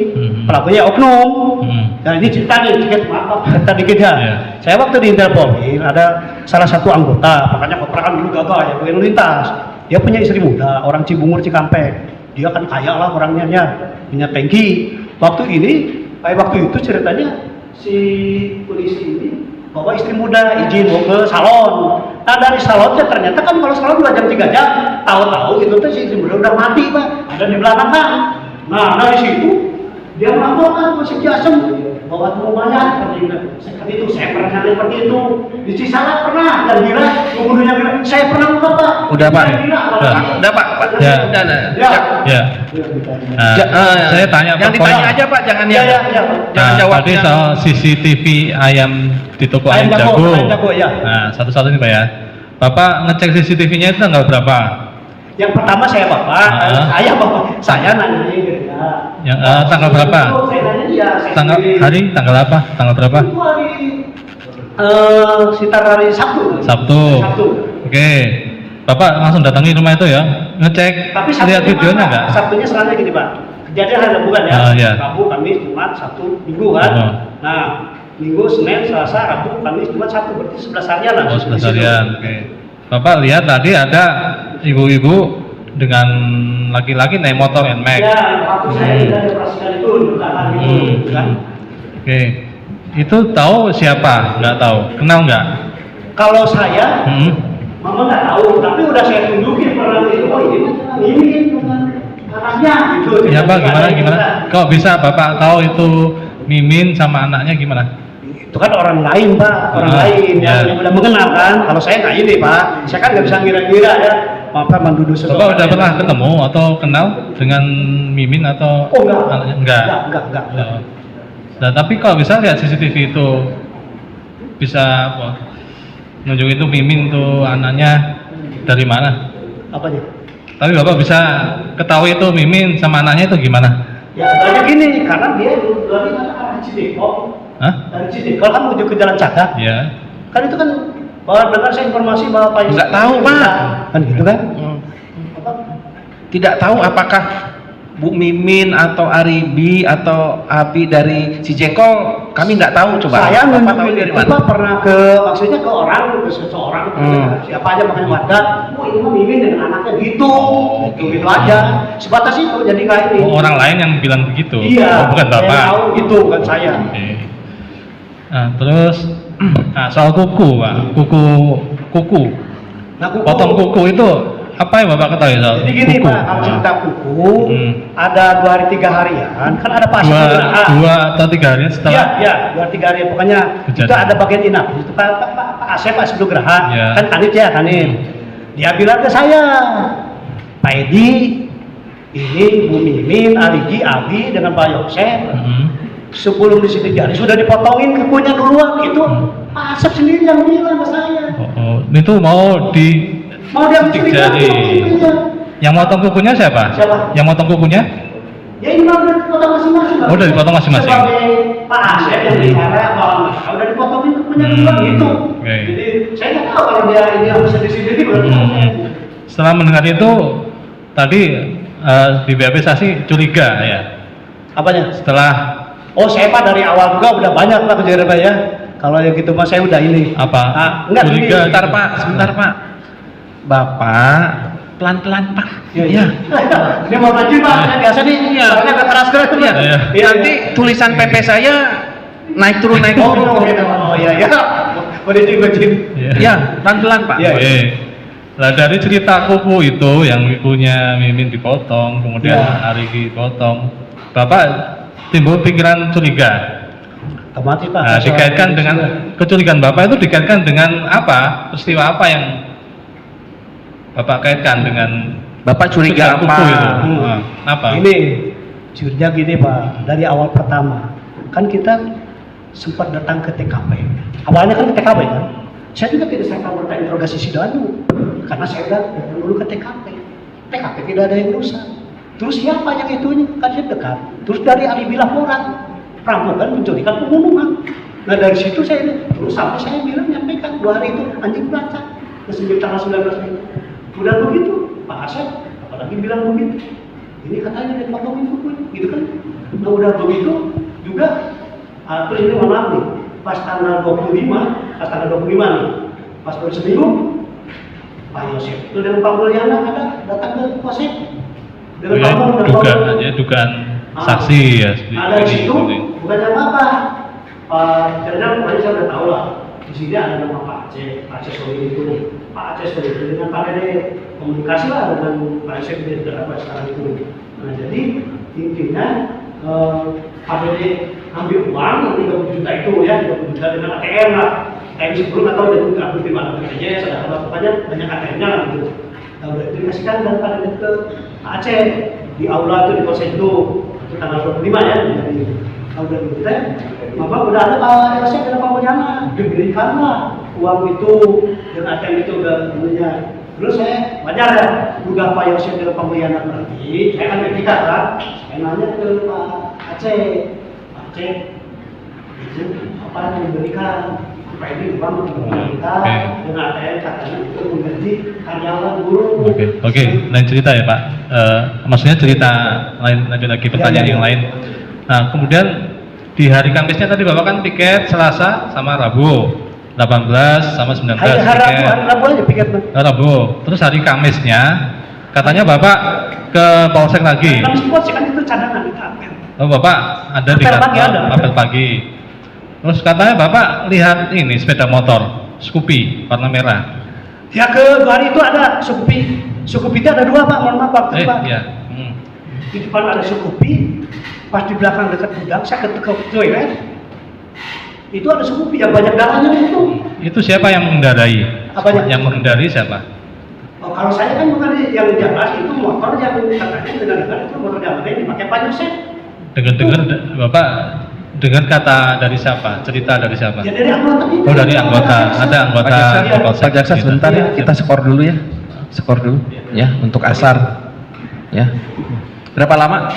Pelakunya oknum. Nah ini cerita nih, sedikit maaf cerita dikit ya. Iya. Saya waktu di Intel Polri ada salah satu anggota, makanya peperangan dulu gagah ya, bagian lintas. Dia punya istri muda, orang Cibungur Cikampek. Dia kan kaya lah orangnya ya, punya tangki. Waktu itu ceritanya si polisi ini bawa istri muda izin mau ke salon. Nah dari salonnya ternyata kan kalau salon 2 jam 3 jam, tahu-tahu itu tuh si istri muda udah mati Pak, ada di belakang kan. Nah dari situ dia melaporkan ke Seki Asem bahwa mau mayat seperti itu. Saya pernah nyari seperti itu di Cisalak pernah dan gila pembunuhnya bilang saya pernah buka Pak. Udah Pak. Udah. Pak. Ya. Udah. Ya. Nah, saya tanya yang Pak ditanya Pol. aja Pak, jangan Ya, yang ya. jangan jawab tadi yang- soal CCTV ayam di toko ayam jago. Ayam jago, ya. Nah, satu-satu nih Pak ya. Bapak ngecek CCTV-nya itu tanggal berapa? Yang pertama saya Bapak, saya nanya dia. Yang tanggal berapa? Saya nanya dia. Tanggal apa? Tanggal berapa? Itu hari sekitar hari Sabtu. Sabtu. Oke. Bapak langsung datangi rumah itu ya, ngecek, Tapi lihat videonya nggak? Sabtunya selanjutnya gini Pak. Kejadian hari Rabu kan ya. Iya. Rabu, Kamis, Jumat, Sabtu, Minggu kan. Nah, Minggu, Senin, Selasa, Rabu, Kamis, Jumat, Sabtu berarti 11 harian lah. Oh, 11 harian. Oke. Bapak lihat tadi ada ibu-ibu dengan laki-laki naik motor NMAX. Ya, waktu saya tidak dioperasikan itu di belakang itu kan. Oke. Itu tahu siapa? Nggak tahu. Kenal nggak? Kalau saya Mama nggak tahu, tapi udah saya tunjukin pernah itu, oh ini bukan anaknya gitu. Ya Pak, gimana? Kok bisa Bapak tahu itu Mimin sama anaknya gimana? Itu kan orang lain Pak, orang lain yang udah mengenal kan. Kalau saya nggak ini Pak, saya kan nggak bisa ngira-ngira ya. Bapak menduduh sesuatu. Bapak udah pernah ketemu atau kenal dengan Mimin atau Oh enggak. anaknya? Enggak. Enggak. Nah, tapi kalau bisa lihat CCTV itu bisa apa? Nunjukin itu Mimin tuh anaknya dari mana? Apanya? Tapi Bapak bisa ketahui itu Mimin sama anaknya itu gimana? Ya sebenarnya gini, karena dia dari arah Cidekol, Hah? dari Cidekol kan menuju ke Jalan Cadak. Ya. Kan itu kan bahwa dengar saya informasi bahwa Pak Nggak tahu, Pak. Kan gitu kan? tidak tahu apakah Bu Mimin atau Aribi atau Abi dari si Jengkol, kami nggak tahu. Coba Saya Bapak tahu nunjukin dari itu mana? Pak pernah ke maksudnya ke orang, ke seseorang, siapa aja makanya warga, oh ini mah Mimin dengan anaknya gitu, gitu aja. Sebatas itu jadi kayak ini. Oh, orang lain yang bilang begitu. Iya. Oh, bukan Saya Bapak. tahu itu bukan saya. Oke. Nah, terus soal kuku, Pak. Kuku. Nah, kuku. Potong kuku itu apa yang Bapak ketahui soal Jadi gini kuku? Pak, kalau cerita kuku ada 2 hari 3 harian, kan ada pas dua atau 3 hari setelah Iya, 2 3 hari pokoknya kejadian. itu ada bagian inap. Itu Pak Asep Pak sebelum gerahan, Iya. kan Kanit ya Kanit. Dia bilang ke saya, Pak Edi, ini Bu Mimin, Arigi, Abi dengan Pak Yosef, sebelum di sini jadi sudah dipotongin kukunya duluan itu. Pak Asep sendiri yang bilang ke saya. Itu mau Mau dia Titik sendiri jari. kukunya. yang motong kukunya siapa? Siapa? Yang motong kukunya? Ya ini mah udah dipotong masing-masing. Oh, udah dipotong masing-masing. Sebagai Pak Asep yang bicara bahwa udah dipotongin punya dua gitu. Oke. Jadi saya nggak tahu kalau dia ini yang bisa disini berarti. Setelah mendengar itu tadi di BAP saksi curiga ya. Apanya? Setelah Oh saya Pak dari awal juga udah banyak Pak kejadian Pak ya. Kalau yang gitu Mas saya udah ini. apa? Enggak Curiga. ini. Sebentar Pak. Bapak pelan-pelan Pak. Iya. Dia mau maju Pak, saya biasa nih. Iya. Soalnya agak keras tuh ya. Iya. Iya. Nanti tulisan PP saya naik turun Oh iya ya. Boleh juga Jin. Ya, pelan-pelan Pak. Iya. Oke. Lah dari cerita kuku itu yang kukunya Mimin dipotong, kemudian Iya. Arigi dipotong, Bapak timbul pikiran curiga. Otomatis Pak. Nah, dikaitkan dengan kecurigaan Bapak itu dikaitkan dengan apa? Peristiwa apa yang Bapak kaitkan dengan Bapak curiga kuku apa? itu? Nah, apa? Ini jujurnya gini Pak, dari awal pertama kan kita sempat datang ke TKP. Awalnya kan ke TKP kan. Saya juga tidak serta merta interogasi si Danu karena saya udah datang dulu ke TKP. TKP tidak ada yang rusak. Terus siapa yang itunya? Kan saya dekat. Terus dari alibi laporan perampokan, penculikan, pembunuhan. Nah dari situ saya terus sampai saya bilang nyampaikan 2 hari itu anjing pelacak ke tanggal 19 itu. Udah begitu Pak Asep apalagi bilang begitu. Ini katanya dia potongin kukunya, gitu kan? Nah udah begitu juga terus ini malam nih pas tanggal 25 nih pas baru seminggu Pak Yosef itu dengan Pak Mulyana ada datang ke Polsek dengan Pak Mulyana dugaan aja, dugaan saksi ya. ada di situ bukannya apa karena kemarin saya udah tahu lah di sini ada nama Pak Aceh Soli itu nih Pak Aceh Soli itu dengan Pak Dede komunikasi lah dengan Pak Aceh di daerah sekarang itu. Nah jadi intinya Pak Dede ambil uang 30 juta itu ya 30 juta dengan ATM lah ATM sebelum atau dengan kartu di mana saja ya sudah pokoknya banyak ATM-nya lah gitu. Nah udah dikasihkan dan Pak Dede ke Pak Aceh di aula itu di Polsek itu tanggal 25 ya jadi udah gitu teh Bapak udah ada Pak Yosef dan Pak Mulyana diberikan lah uang itu dan ATM itu udah punya. Terus saya wajar ya juga Pak Yosef dan Pak Mulyana pergi saya kan ketika kan saya nanya ke Pak Aceh itu apa yang diberikan apa ini uang kita dengan ATM katanya itu menggaji karyawan guru. Oke, lain cerita ya Pak. Maksudnya cerita lain, lanjut lagi pertanyaan yang lain. Nah, kemudian di hari Kamisnya tadi Bapak kan piket Selasa sama Rabu, 18 sama 19 hari Rabu aja piket Rabu. Terus hari Kamisnya katanya Bapak ke Polsek lagi. Kamis Polsek kan itu cadangan kita apel. Oh, Bapak ada di Apel pagi ada. apel pagi. Terus katanya Bapak lihat ini sepeda motor Scoopy warna merah. Ya ke hari itu ada Scoopy itu ada 2 Pak, mohon maaf Pak. Iya. Di depan ada Scoopy, pas di belakang dekat gudang saya ke toilet. Itu ada Scoopy yang banyak darahnya itu. Itu siapa yang mengendarai? Apanya? Yang mengendarai siapa? Oh, kalau saya kan bukan yang jelas itu motor yang katanya dengan itu motor yang dipakai Pak Yosef. Dengar-dengar Bapak dengar kata dari siapa? Cerita dari siapa? Ya dari anggota itu. Oh, dari anggota. Ada anggota Polsek. Pak Jaksa gitu. sebentar ya, kita skor dulu ya. Skor dulu ya untuk asar. Ya. Berapa lama?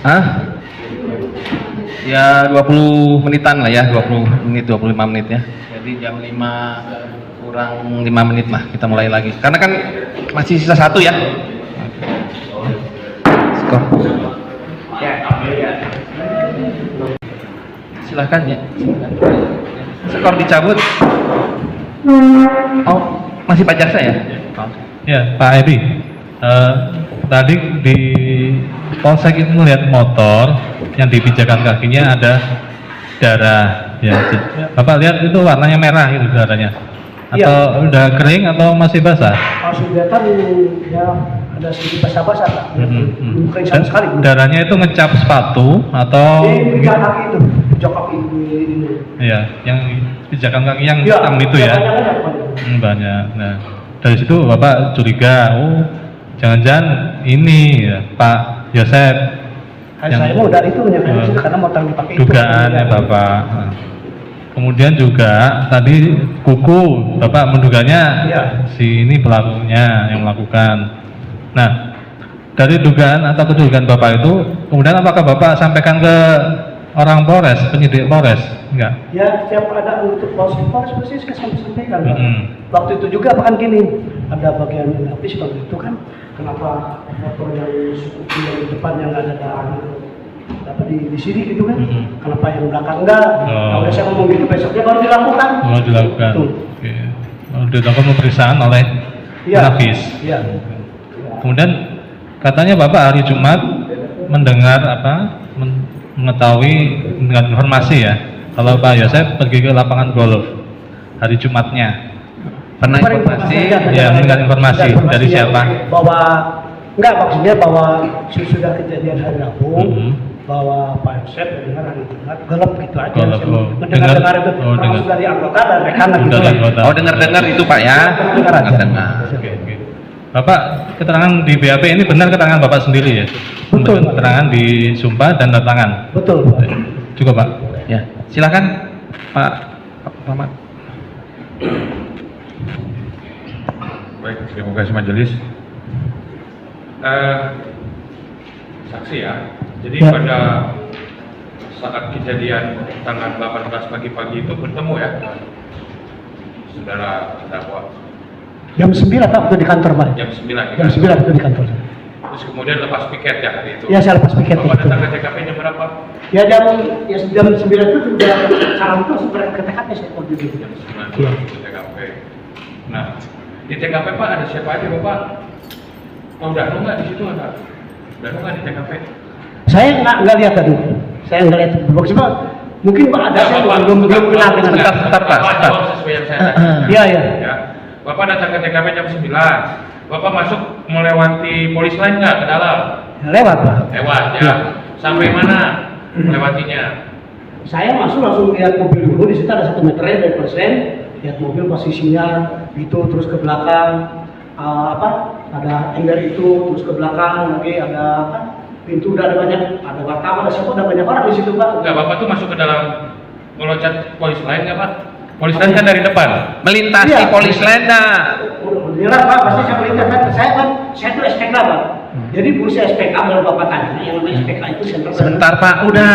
Hah? Ya 20 menitan lah ya, 20 menit, 25 menit ya. Jadi jam 5 kurang 5 menit lah kita mulai lagi. Karena kan masih sisa 1 ya. Skor. Silahkan ya. Skor dicabut. Oh, masih Pak Jaksa ya? Oh. Ya, Pak Edi. Tadi di Polsek itu melihat motor yang di pijakan kakinya ada darah. Ya, Bapak lihat itu warnanya merah itu darahnya. Atau udah kering atau masih basah? Kalau sudah kan ya ada sedikit basah-basah Pak. Belum kering sama sekali. Darahnya itu ngecap sepatu atau Di pijak kaki itu, pijak kaki ini. Iya, yang pijakan kaki yang Ya, hitam itu ya. Banyak. Nah, dari situ Bapak curiga, oh jangan-jangan ini ya, Pak Yosef. Saya mau dari itu menyangka karena motor yang dipakai dugaannya itu. Bapak. Nah, kemudian juga tadi kuku Bapak menduganya Ya. si ini pelakunya yang melakukan. Nah, dari dugaan atau kedugaan Bapak itu, kemudian apakah Bapak sampaikan ke orang Polres, penyidik Polres? Enggak. Ya, setiap ada untuk polisi pasti saya sampaikan. Pak. Mm-hmm. Waktu itu juga bahkan gini, ada bagian habis waktu itu kan, kenapa motor yang di depan yang ada darah dapat di sini gitu kan? Mm-hmm. Kenapa yang belakang enggak? Oh. Nah, udah saya ngomong gitu, besoknya baru dilakukan. Oh, dilakukan. Tuh. Oke. Oh, dilakukan pemeriksaan oleh Iya. Nafis. Iya. Kemudian katanya Bapak hari Jumat mendengar mengetahui dengan informasi ya, kalau Pak Yosef pergi ke lapangan golf hari Jumatnya. Pernah informasi? Ya, mendengar informasi dari siapa? Bahwa enggak, maksudnya bahwa sudah kejadian hari Rabu, Mm-hmm. bahwa Pak Yosef mendengar hari Jumat gelap gitu aja. Gelap, Saya oh. mendengar itu Oh, dengar. termasuk dari anggota dan rekan gitu. Dari anggota. Oh, dengar-dengar itu Pak ya? Dengar aja. Dengar. Oke, oke. Bapak, keterangan di BAP ini benar keterangan Bapak sendiri ya? Betul, Pak. Keterangan di sumpah dan tanda tangan. Betul, Pak. Cukup Pak. Ya, silakan Pak Rahmat. Baik, terima kasih majelis. Saksi ya. Jadi Ya. pada saat kejadian tanggal 18 pagi-pagi itu bertemu ya, saudara terdakwa Jam 9 Pak, itu di kantor Pak. jam 9 ya. Jam 9 itu di kantor. Terus kemudian lepas piket ya hari itu. Ya, saya lepas piket Bapak itu. datang ke TKP jam berapa? Ya jam 9 itu juga salam terus ke TKP saya waktu itu. Jam 9 Iya. ke TKP. Nah, di TKP Pak ada siapa aja Bapak? Oh, udah nggak di situ ada? Udah nggak di TKP? Saya nggak lihat tadi. Saya nggak lihat. Maksudnya mungkin Pak ada, saya belum kenal dengan. Bentar, Pak. Bapak jawab sesuai yang saya tanya. Iya, iya. Ya. Bapak datang ke TKP jam 9. Bapak masuk melewati polis lain nggak ke dalam? Lewat Pak. Lewat ya. Iya. Sampai mana melewatinya? Saya masuk langsung lihat mobil dulu, di situ ada 1 meternya dari persen, lihat mobil posisinya itu, terus ke belakang ada ember itu, terus ke belakang lagi ada pintu, udah ada banyak, ada wartawan, ada siapa, ada banyak orang di situ Pak. Enggak, Bapak tuh masuk ke dalam meloncat polis lain nggak Pak? Polis lain kan dari depan. Melintasi Iya. polis lain dah. Jelas Pak, pasti saya melintas kan, saya tuh SPK Pak. Jadi fungsi SPK kalau Bapak tanya, yang namanya SPK itu center. Sebentar Pak, udah.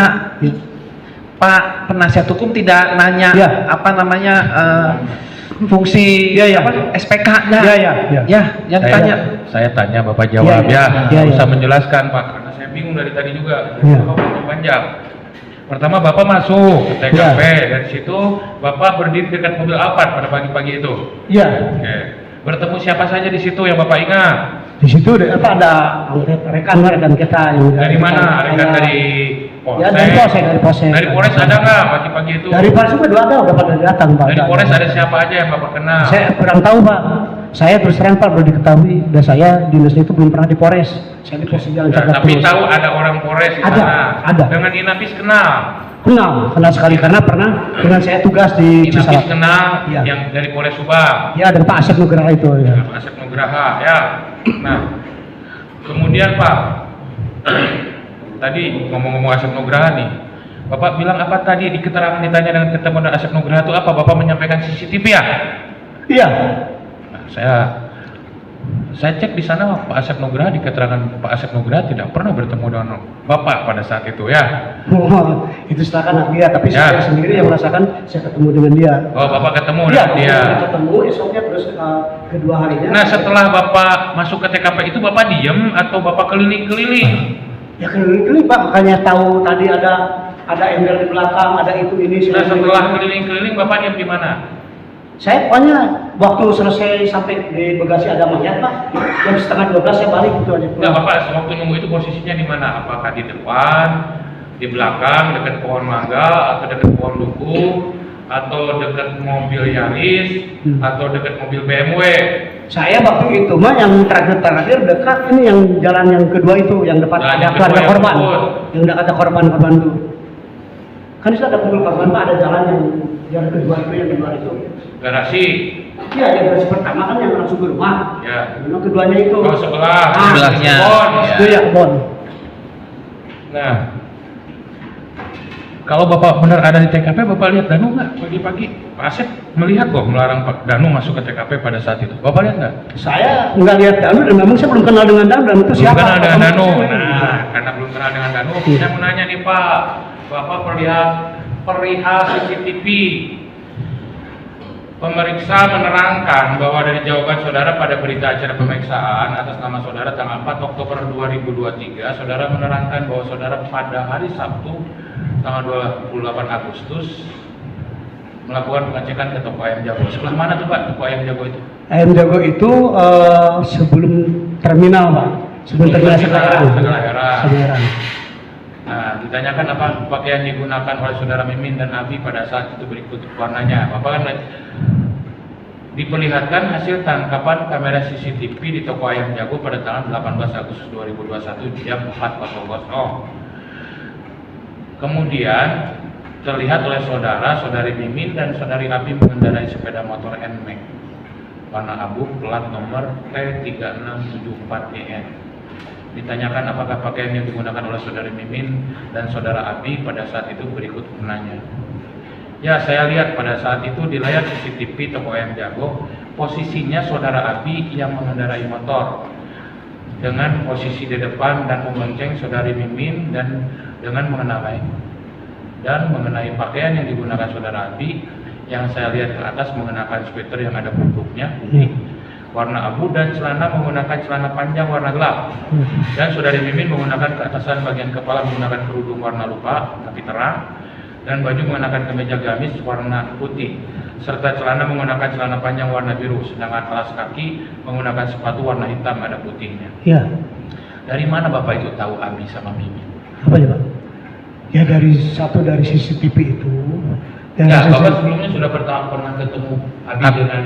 Pak penasihat hukum tidak nanya Ya. apa namanya fungsi Ya, ya. SPK-nya. Ya, ya, ya. Ya, yang tanya. Saya tanya Bapak jawab Ya, ya. ya. Usah menjelaskan Pak, karena saya bingung dari tadi juga. Ya. Bapak panjang. Pertama Bapak masuk ke TKP, dari situ Bapak berdiri dekat mobil Alphard pada pagi-pagi itu. Iya. Oke. Bertemu siapa saja di situ yang Bapak ingat? Di situ ada rekan kita yang Dari mana? Rekan dari Polsek? Ya dari Polsek, dari Polsek. Dari Polres ada nggak pagi-pagi itu? Dari Polsek udah ada, udah pada datang Pak. Dari Polres ada siapa aja yang Bapak kenal? Saya kurang tahu Pak. Saya terus terang Pak belum diketahui, dan saya dinasnya itu belum pernah di Polres. Saya di posisi jalan Nah, Cagak tapi terus. tahu ada orang Polres di Ada, sana. ada. Dengan Inafis kenal. Kenal sekali karena pernah dengan saya tugas di Inafis Cisalak. kenal Iya. yang dari Polres Subang. Ya, dan Pak Asep Nugraha itu ya. Pak Asep Nugraha ya. Nah, kemudian Pak, tadi ngomong-ngomong Asep Nugraha nih, Bapak bilang apa tadi di keterangan ditanya dengan ketemu dengan Asep Nugraha itu apa? Bapak menyampaikan CCTV ya? Iya. Nah, saya cek di sana Pak Asep Nugraha, di keterangan Pak Asep Nugraha tidak pernah bertemu dengan Bapak pada saat itu ya. Oh, itu silakan dia, tapi Ya. saya sendiri yang merasakan saya ketemu dengan dia. Oh, Bapak ketemu Iya, dengan dia. saya ketemu esoknya terus kedua harinya. Nah, setelah Bapak masuk ke TKP itu Bapak diem atau Bapak keliling-keliling? Ya keliling-keliling Pak, makanya tahu tadi ada ember di belakang, ada itu ini. Nah, setelah keliling-keliling Bapak diem di mana? Saya pokoknya waktu selesai sampai di bagasi ada mayat Pak, jam 11:30 saya balik gitu aja. Enggak, Bapak waktu nunggu itu posisinya di mana? Apakah di depan, di belakang, dekat pohon mangga, atau dekat pohon duku, atau dekat mobil Yaris, atau dekat mobil BMW? Saya waktu itu mah yang terakhir dekat ini yang jalan yang kedua itu, yang depan Jalan ada yang kedua keluarga yang korban, betul. yang dekat ada korban itu. Kan itu ada mobil korban Pak, ada jalan yang kedua itu, yang kedua itu. Garasi. Iya, yang garasi pertama kan yang langsung ke rumah. Ya. Yang keduanya itu. Oh, sebelah. Sebelahnya. Kebon. Ya. Itu ya kebon. Nah, Kalau Bapak benar ada di TKP, Bapak lihat Danu nggak pagi-pagi? Pak Asep melihat kok melarang Pak Danu masuk ke TKP pada saat itu. Bapak lihat nggak? Saya nggak lihat Danu dan memang saya belum kenal dengan Danu. Danu itu Belum siapa? kenal dengan Danu. Nah, Nah, karena belum kenal dengan Danu, saya mau nanya nih Pak, Bapak perihal CCTV. Pemeriksa menerangkan bahwa dari jawaban saudara pada berita acara pemeriksaan atas nama saudara tanggal 4 Oktober 2023, saudara menerangkan bahwa saudara pada hari Sabtu tanggal 28 Agustus melakukan pengecekan ke toko ayam jago. Sebelah mana tuh Pak toko ayam jago itu? ayam jago itu sebelum terminal Pak. Sebelum terminal Segarang. Segarang. Nah, ditanyakan apa pakaian digunakan oleh saudara Mimin dan Abi pada saat itu berikut warnanya. Bapak kan diperlihatkan hasil tangkapan kamera CCTV di toko ayam jago pada tanggal 18 Agustus 2021 jam 4.00. Kemudian terlihat oleh saudara, saudari Mimin dan saudari Abi mengendarai sepeda motor NMAX warna abu plat nomor T3674EN. Ditanyakan apakah pakaian yang digunakan oleh saudari Mimin dan saudara Abi pada saat itu berikut menanya. Ya, saya lihat pada saat itu di layar CCTV toko ayam jago, posisinya saudara Abi yang mengendarai motor dengan posisi di depan dan membonceng saudari Mimin dan dengan mengenai pakaian yang digunakan saudara Abi yang saya lihat ke atas mengenakan sweater yang ada bentuknya warna abu dan celana menggunakan celana panjang warna gelap, dan saudari Mimin menggunakan keatasan bagian kepala menggunakan kerudung warna lupa tapi terang dan baju mengenakan kemeja gamis warna putih serta celana menggunakan celana panjang warna biru, sedangkan alas kaki menggunakan sepatu warna hitam ada putihnya. Iya. Dari mana Bapak itu tahu Abi sama Mimin? Apa ya Pak? Ya dari CCTV itu. Ya, Bapak sebelumnya sudah pernah ketemu Abi dengan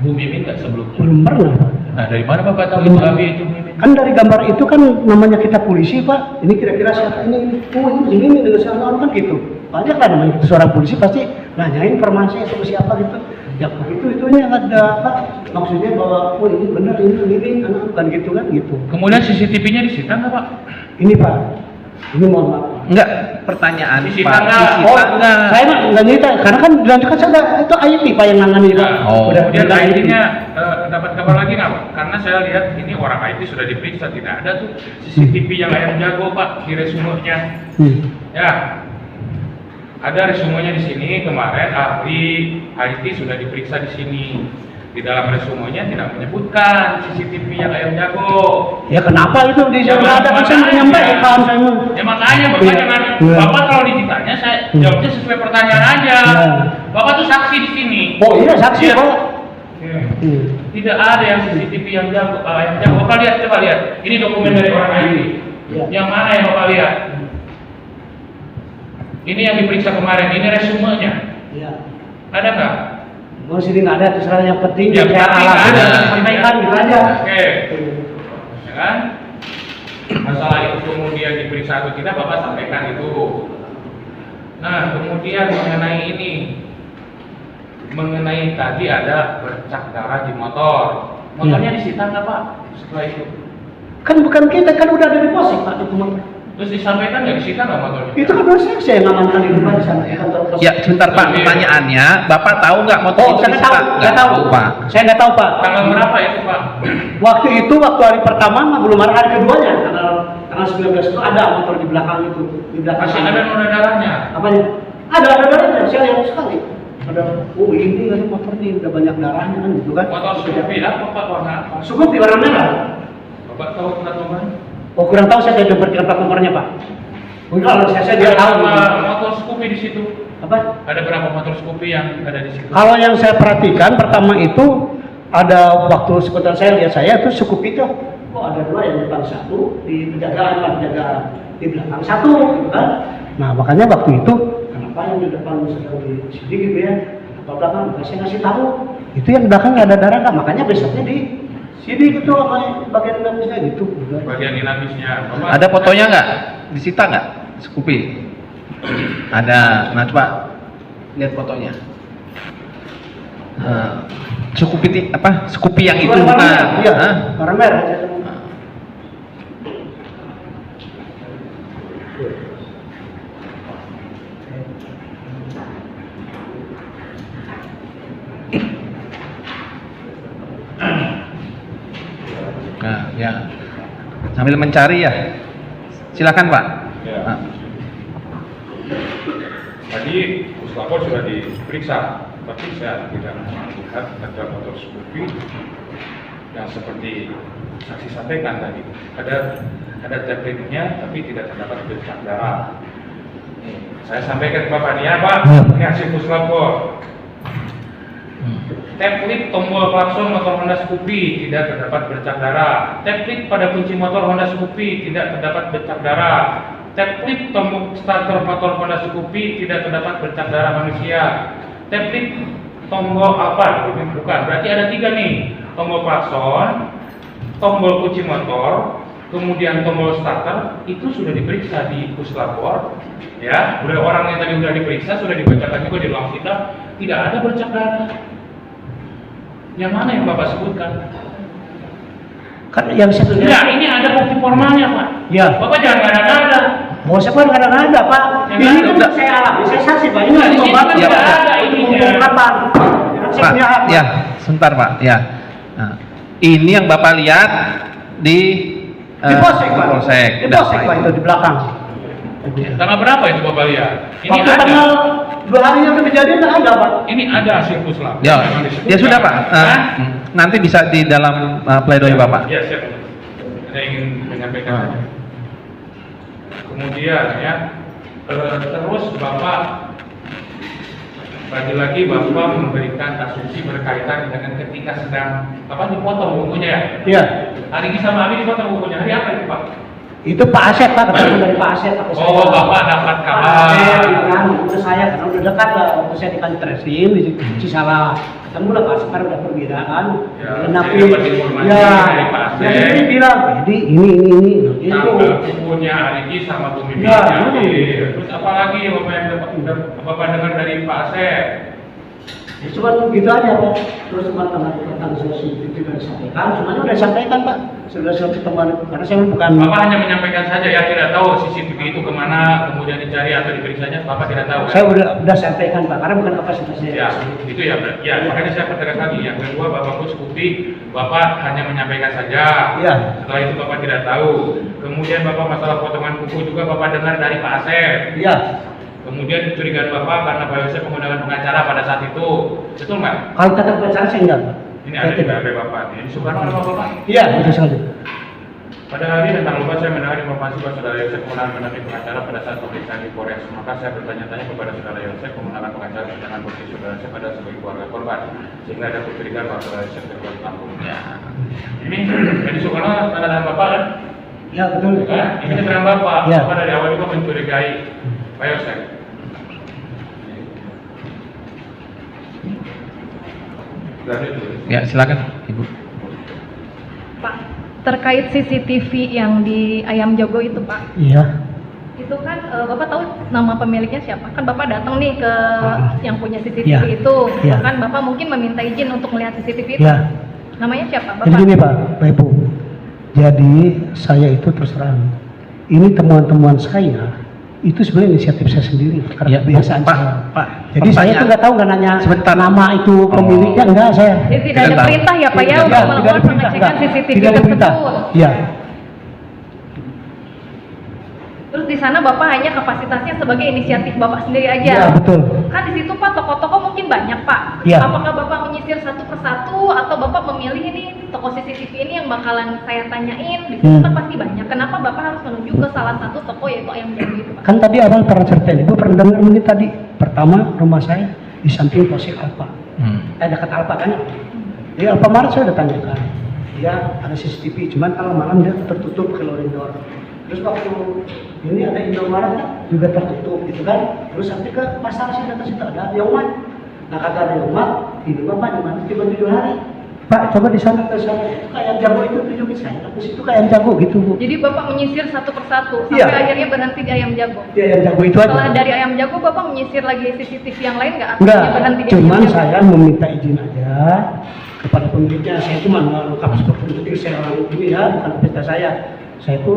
Bu Mimin nggak sebelumnya? Belum pernah Pak. Nah, dari mana Bapak tahu itu Abi itu Mimin? Kan dari gambar itu kan namanya kita polisi Pak. Ini kira-kira siapa ini? Oh ini dengan siapa kan gitu. Banyak lah namanya seorang polisi pasti nanyain informasi itu siapa gitu. Ya begitu itunya ada apa? Maksudnya bahwa oh ini benar ini bukan gitu kan gitu. Kemudian CCTV-nya disita nggak Pak? Ini Pak. Ini mohon maaf. Enggak, pertanyaan Disita Pak. nggak? Disita Oh, nggak? saya mah nggak nyita karena kan dilanjutkan saya itu IT Pak yang nangani Pak. Oh. Kemudian udah IT-nya dapat kabar lagi nggak Pak? Karena saya lihat ini orang IT sudah diperiksa, tidak ada tuh CCTV yang ayam jago Pak di resumenya. Ya, ada resumenya di sini kemarin ahli IT sudah diperiksa di sini. Di dalam resumenya tidak menyebutkan CCTV yang ayam jago. Ya kenapa itu di Ya, sana ada kan saya menyampaikan saya mah. Ya makanya Bapak Iya. jangan Iya. Bapak kalau ditanya saya jawabnya sesuai pertanyaan aja. Iya. Bapak tuh saksi di sini. Oh iya saksi Iya. Pak. Iya. Tidak ada yang CCTV yang jago, ayam jago. Bapak lihat, coba lihat. Ini dokumen dari orang IT. Iya. Yang mana yang Bapak lihat? Ini yang diperiksa kemarin. Ini resumenya. Iya. Ada nggak? Mau sini nggak ada terserah yang penting Yang saya penting alami ada. dan sampaikan gitu aja. Oke. Ya kan? Masalah itu kemudian diperiksa atau tidak, Bapak sampaikan itu. Nah, kemudian mengenai tadi ada bercak darah di motor. Motornya disita nggak Pak? Setelah itu, Kan bukan kita kan udah ada di posek Pak itu motor. terus disampaikan nggak disita nggak motornya? Itu kan saya yang ngamankan itu Pak di sana ya kantor pos. Ya, sebentar Pak, pertanyaannya, Bapak tahu nggak motor Oh, itu saya nggak tahu, disita? nggak tahu Pak. Saya nggak tahu Pak. Tanggal berapa itu Pak? Waktu itu waktu hari pertama mah belum ada, hari keduanya tanggal 19 itu ada motor di belakang itu di belakang. Masih ada noda darahnya. Apanya? Ada darahnya. Saya lihat sekali. Ada oh ini kan motor ini udah banyak darahnya kan gitu kan. Motor Scoopy apa Pak warna apa? Cukup di warna merah. Bapak tahu plat nomornya? Oh kurang tahu saya tidak berpikir plat nomornya Pak. Enggak kalau saya dia tahu. Motor Scoopy di situ. Apa? Ada berapa motor Scoopy yang ada di situ? Kalau yang saya perhatikan pertama itu ada waktu sebentar saya lihat saya itu cukup itu. Oh ada dua yang depan satu di penjagaan Pak penjagaan di belakang satu gitu kan. Nah makanya waktu itu kenapa yang di depan sedang di sini gitu ya? Kenapa belakang? Saya ngasih tahu. Itu yang belakang nggak ada darah nggak? Makanya besoknya di sini gitu sama bagian dinamisnya gitu. Bagian dinamisnya. Bapak, Ada fotonya nggak? Disita nggak? Scoopy? Ada. Nah coba lihat fotonya. Scoopy apa? Scoopy yang itu Warna bukan? merah, iya. Hah? Warna merah. Nah, ya. Sambil mencari ya. Silakan Pak. Ya. Nah. Tadi puslapor sudah diperiksa, tapi saya tidak melihat ada motor Scoopy yang seperti saksi sampaikan tadi. Ada tabletnya, tapi tidak terdapat bercak darah. Saya sampaikan ke Bapak nih ya Pak, ini hasil puslapor. Tap-lip tombol klakson motor Honda Scoopy tidak terdapat bercak darah. Tap-lip pada kunci motor Honda Scoopy tidak terdapat bercak darah. Tap-lip tombol starter motor Honda Scoopy tidak terdapat bercak darah manusia. Tap-lip tombol apa? Bukan. Berarti ada 3 nih. Tombol klakson, tombol kunci motor, kemudian tombol starter itu sudah diperiksa di puslapor. Ya, udah orang yang tadi sudah diperiksa, sudah dibacakan juga di ruang sidang, tidak ada bercak darah. Yang mana yang Bapak sebutkan? Kan yang satu Enggak, ini ada bukti formalnya, Pak. Ya. Bapak jangan ada-ada. Mau saya kan kadang-kadang ada Pak. Yang Ini ada, kan udah. saya alami, saya saksi Pak. Ini Nah, di untuk sini Bapak kan nggak ada ininya. kapan? Saya Pak, punya hak, Pak. ya, sebentar Pak, ya. Nah, ini yang Bapak lihat di Di polsek Pak. Polsek. Di polsek Pak itu di belakang. Tanggal berapa itu Bapak lihat? Ini Waktu ada. tanggal 2 hari yang kejadian nggak ada Pak. Ini ada hasil puslap. Ya, ya sudah Pak. Hah? Nanti bisa di dalam pledoi Bapak. Ya, siap. Saya ingin menyampaikan saja. Kemudian ya, terus Bapak lagi-lagi Bapak memberikan asumsi berkaitan dengan ketika sedang dipotong bukunya ya. Iya. Hari ini sama Abi dipotong bukunya. Hari apa itu Pak? Itu Pak Asep Pak, ketemu dari Pak Asep. Oh, Bapak dapat Pak Asep, kabar. kan, itu saya karena udah dekat lah waktu saya di Kalitrasin di Cisalah. Ketemu lah Pak Asep karena udah perbedaan kan. Ya, Kenapa? jadi dapat informasi Ya, dari Pak Asep. ya, dia bilang, jadi ini. Itu. Tanggal bukunya hari ini sama pemimpinnya. Ya, Terus apa lagi Bapak yang Bapak dengar dari Pak Asep? Ya, cuma gitu aja Pak. Terus tentang sosial itu sudah disampaikan. Semuanya udah disampaikan Pak. Sudah pertemuan itu karena saya bukan. Bapak hanya menyampaikan saja ya, tidak tahu CCTV itu kemana, kemudian dicari atau diperiksanya, Bapak tidak tahu. Saya udah sampaikan Pak, karena bukan kapasitas saya. Ya, itu ya, ya makanya saya pertegas lagi. Yang kedua, Bapak Gus Kupi, Bapak hanya menyampaikan saja. Ya. Setelah itu Bapak tidak tahu. Kemudian Bapak masalah potongan buku juga Bapak dengar dari Pak Asep. Iya. Kemudian kecurigaan Bapak karena Pak Yosef menggunakan pengacara pada saat itu, betul nggak? Kalau kata pacaran saya enggak Pak. Ini ada di BAP Bapak. Ini Soekarno ada Bapak. Iya, betul sekali. Pada hari dan tanggal lupa saya mendengar informasi bahwa saudara Yosef menggunakan pendamping pengacara pada saat pemeriksaan di Polres. Maka saya bertanya-tanya kepada saudara Yosef menggunakan pengacara dengan posisi saudara Yosef pada sebagai keluarga korban, sehingga ada kecurigaan bahwa saudara Yosef terlibat tampung. Ya. Ini jadi Soekarno tanda tangan Bapak kan? Ya betul. Kan? Ini keterangan Bapak. Ya. Bapak dari awal juga mencurigai Pak Yosef. Ya, silakan Ibu. Pak, terkait CCTV yang di Ayam Jago itu Pak, Iya. itu kan Bapak tahu nama pemiliknya siapa? Kan Bapak datang nih ke yang punya CCTV Iya. itu, Iya. kan Bapak mungkin meminta izin untuk melihat CCTV itu. Iya. Namanya siapa Jadi Bapak? gini Pak Ibu. Jadi saya itu terus terang. Ini temuan-temuan saya itu sebenarnya inisiatif saya sendiri karena Ya, kebiasaan Pak, saya. Pak, Jadi saya pertanyaan. itu nggak tahu nggak nanya Sebentar. nama itu pemiliknya enggak saya. Jadi tidak ada Tidak tahu. perintah ya Pak ya Tidak, untuk tidak melakukan ada perintah, pengecekan enggak. CCTV Tidak ada perintah. tersebut. Iya. Terus di sana Bapak hanya kapasitasnya sebagai inisiatif Bapak sendiri aja. Iya betul. Kan di situ Pak toko-toko mungkin banyak Pak. Iya. Apakah Bapak menyisir satu persatu atau Bapak memilih ini toko CCTV ini yang bakalan saya tanyain? Di situ kan pasti banyak. Kenapa Bapak harus menuju ke salah satu toko yaitu Ayam Jago itu Pak? Kan tadi awal pernah ceritain, Ibu pernah dengar ini tadi. Pertama rumah saya di samping Polsek Alfa. Dekat Alfa kan. Di Alfamart saya udah tanyakan. Dia ada CCTV, cuman kalau malam dia tertutup kalau indoor. Terus waktu ini ada Indomaret juga tertutup gitu kan. Terus sampai ke pasar sih dekat situ ada Yomat. Nah kata ada Yomat, ini Bapak di mana? Cuma 7 hari. Pak coba di sana ke sana. Kayak jago itu tunjukin saya. Ke situ kayak jago gitu Bu. Jadi Bapak menyisir satu persatu sampai Iya. akhirnya berhenti di Ayam Jago. Ya yang jago itu Setelah aja. dari Ayam Jago Bapak menyisir lagi CCTV yang lain nggak? Enggak, Artinya berhenti di cuman Ayam Jago? saya meminta izin aja kepada pemiliknya. Saya cuma lengkap seperti itu. Saya orang ini ya, bukan pesta saya. Saya itu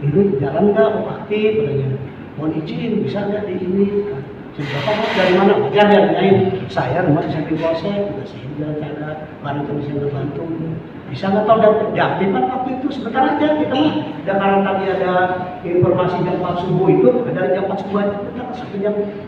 ini jalan nggak, aktif, katanya. Mohon izin, bisa nggak di ini? Bapak mau dari mana? Dia nanyain, saya rumah di samping polsek, juga saya bilang ada barang yang bisa membantu. Bisa nggak tahu dan kan waktu itu sebentar aja kita mah. Dan karena tadi ada informasi jam 4 subuh itu, dari jam 4 subuh aja kita sampai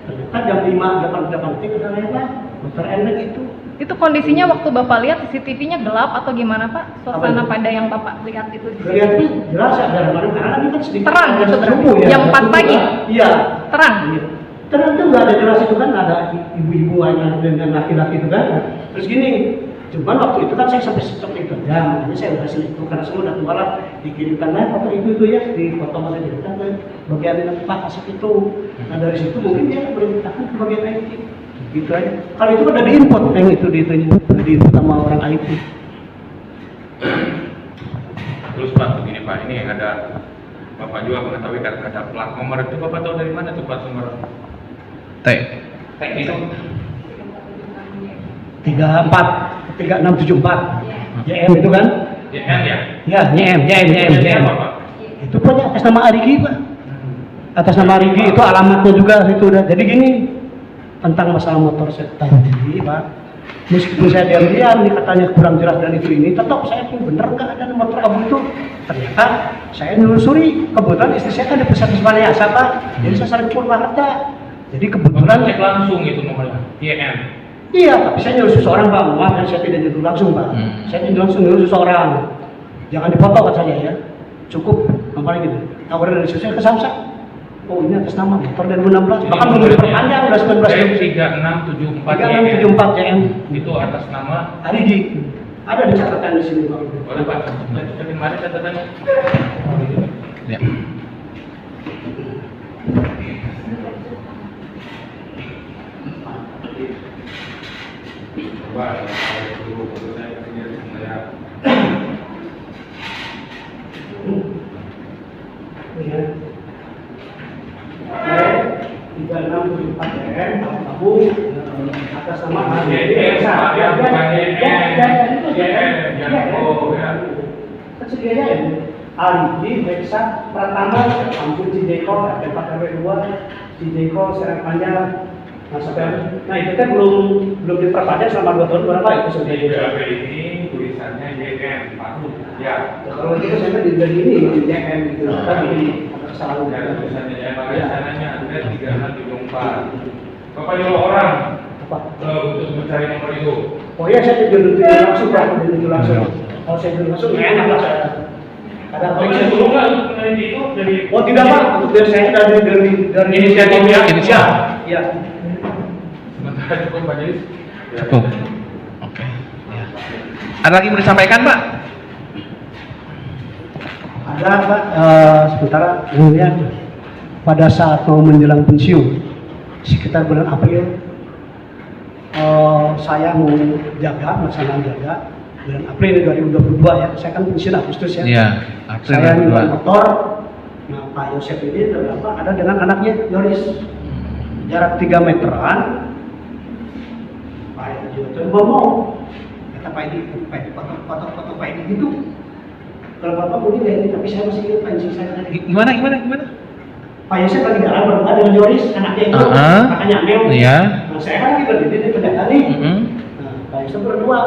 ternyata jam 5, 8 detik udah lewat. Dokter enak itu. Itu kondisinya waktu Bapak lihat CCTV-nya gelap atau gimana Pak? Suasana pada yang Bapak lihat itu di Kelihatan jelas ada mana karena ini kan sedikit terang gitu, subuh ya. jam 4 pagi? Iya. Terang? Iya. Terang itu nggak ada jelas itu kan ada ibu-ibu anak dengan laki-laki itu kan. Terus gini, cuman waktu itu kan saya sampai stop itu jam, makanya saya udah selingkuh karena semua udah keluar dikirimkan foto itu ya di foto mana dia kan ke bagian Pak Asep itu. Nah dari situ mungkin dia beritahu ke bagian IT. Gitu aja. Kalau itu kan udah diinput yang itu udah diinput sama orang IT. Terus Pak, begini Pak, ini yang ada Bapak juga mengetahui kata-kata plat nomor itu Bapak tahu dari mana tuh plat nomor? T. Itu 3674 JM itu kan? JN ya? Ya, JM. Apa Pak? Itu punya atas nama Arigi Pak. Atas nama Arigi itu alamatnya juga itu udah. Jadi gini tentang masalah motor saya tadi Pak. Meskipun saya diam-diam katanya kurang jelas dan itu ini, tetap saya pun bener nggak ada motor abu itu. Ternyata saya nelusuri, kebetulan istri saya kan di pusat Semanayasa Pak. Jadi saya sering Purwakarta. Jadi kebetulan Cek langsung itu nomornya, JN. iya, tapi saya nyuruh seseorang Pak, maaf dan saya tidak nyuruh langsung Pak. Saya langsung nyuruh seseorang. Jangan dipoto kan saya ya. Cukup, apa gitu. Tawaran dari saya ke Samsak. Oh ini atas nama motor 2016, bahkan belum diperpanjang udah 19 3674 JM. itu atas nama Arigi. Ada di catatan di sini Pak. boleh Pak, catetin mari catatannya. Ya. Coba dulu foto saya kasih saya. Ya. 3674 JM, tabung atas nama JM, Pak, ya, bukan JM. Oh, ya. Sedianya ya, Aligi, Beksa, Pratama, Ampun Cideko, Depak RW2, Cideko, Serang Panjang, nah itu kan belum diperpanjang selama 2 tahun berapa itu Di sebenarnya? BAP ini tulisannya JM, Pak. Ya. Kalau itu saya dari ini di JM gitu, tapi ada kesalahan. Ya, tulisannya JM, makanya sananya ada 3674. Bapak nyuruh orang Apa? untuk mencari nomor itu. Oh iya saya tunjuk langsung Pak, tunjuk langsung. Kalau saya tunjuk langsung nggak enak lah saya. Ada apa? Saya dulu nggak untuk peneliti itu dari. Oh tidak Pak, untuk dari saya dari Inisiatif ya? Inisiatif. Iya. Sementara cukup Pak Jelis. Cukup. Oke. Ya. Ada lagi mau disampaikan Pak? Ada Pak, sementara ini pada saat mau menjelang pensiun sekitar bulan April saya mau melaksanakan jaga bulan April 2022 ya, saya kan pensiun Agustus ya. Iya, April Saya 2022. dengan motor, nah Pak Yosef ini ada dengan anaknya Yoris, jarak 3 meteran. Pak Yosef ngomong, kata Pak ini, foto Pak ini gitu. Kalau Bapak mungkin ya ini, tapi saya masih ingat pensi saya tadi. Gimana? Pak Yosef lagi jalan berdua dengan Yoris, anaknya itu, kakaknya Amel. Iya. Nah, saya kan lagi berdiri di pendekat nih. Nah, Pak Yosef berdua.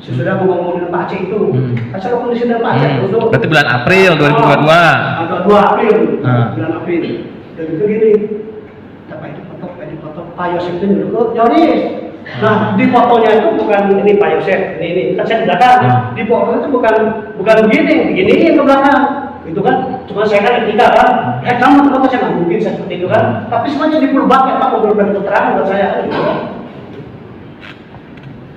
Sesudah ngomong dengan Pak Aceh itu. Kan saya kondisi dengan Pak Aceh itu. Berarti bulan April 2022. 2 April. Ah. Bulan April. Dan itu gini. Apa itu foto Pak Yosef itu nyuruh ke Yoris. Nah, di fotonya itu bukan ini Pak Yosef, ini kan saya di belakang. Di foto itu bukan begini ke belakang. Itu kan cuma saya kan ketiga kan. Kamu foto saya nggak mungkin seperti itu kan. Tapi semuanya di full bucket Pak, mobil keterangan buat saya kan gitu.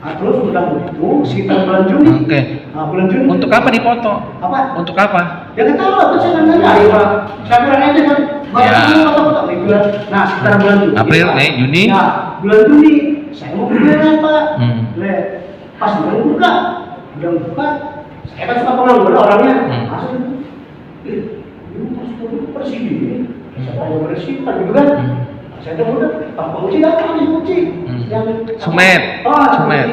Nah, terus udah begitu sekitar bulan Juni. Oke. Nah, bulan Juni. Untuk apa dipoto? Apa? Untuk apa? Ya nggak tahu, itu saya nggak tahu Pak. Saya bilang aja kan. Ya. Foto-foto gitu kan. Nah, sekitar bulan Juni. April, Pak. Mei, Juni. Nah, bulan Juni saya mau kuliah Pak. Lihat, pas bulan buka, saya kan suka pengangguran orangnya. Masuk itu. Ini masuk bersih ini. Saya mau bersih kan gitu kan. Saya tuh udah, Pak Kunci datang nih Kunci. Sumet. Sumet.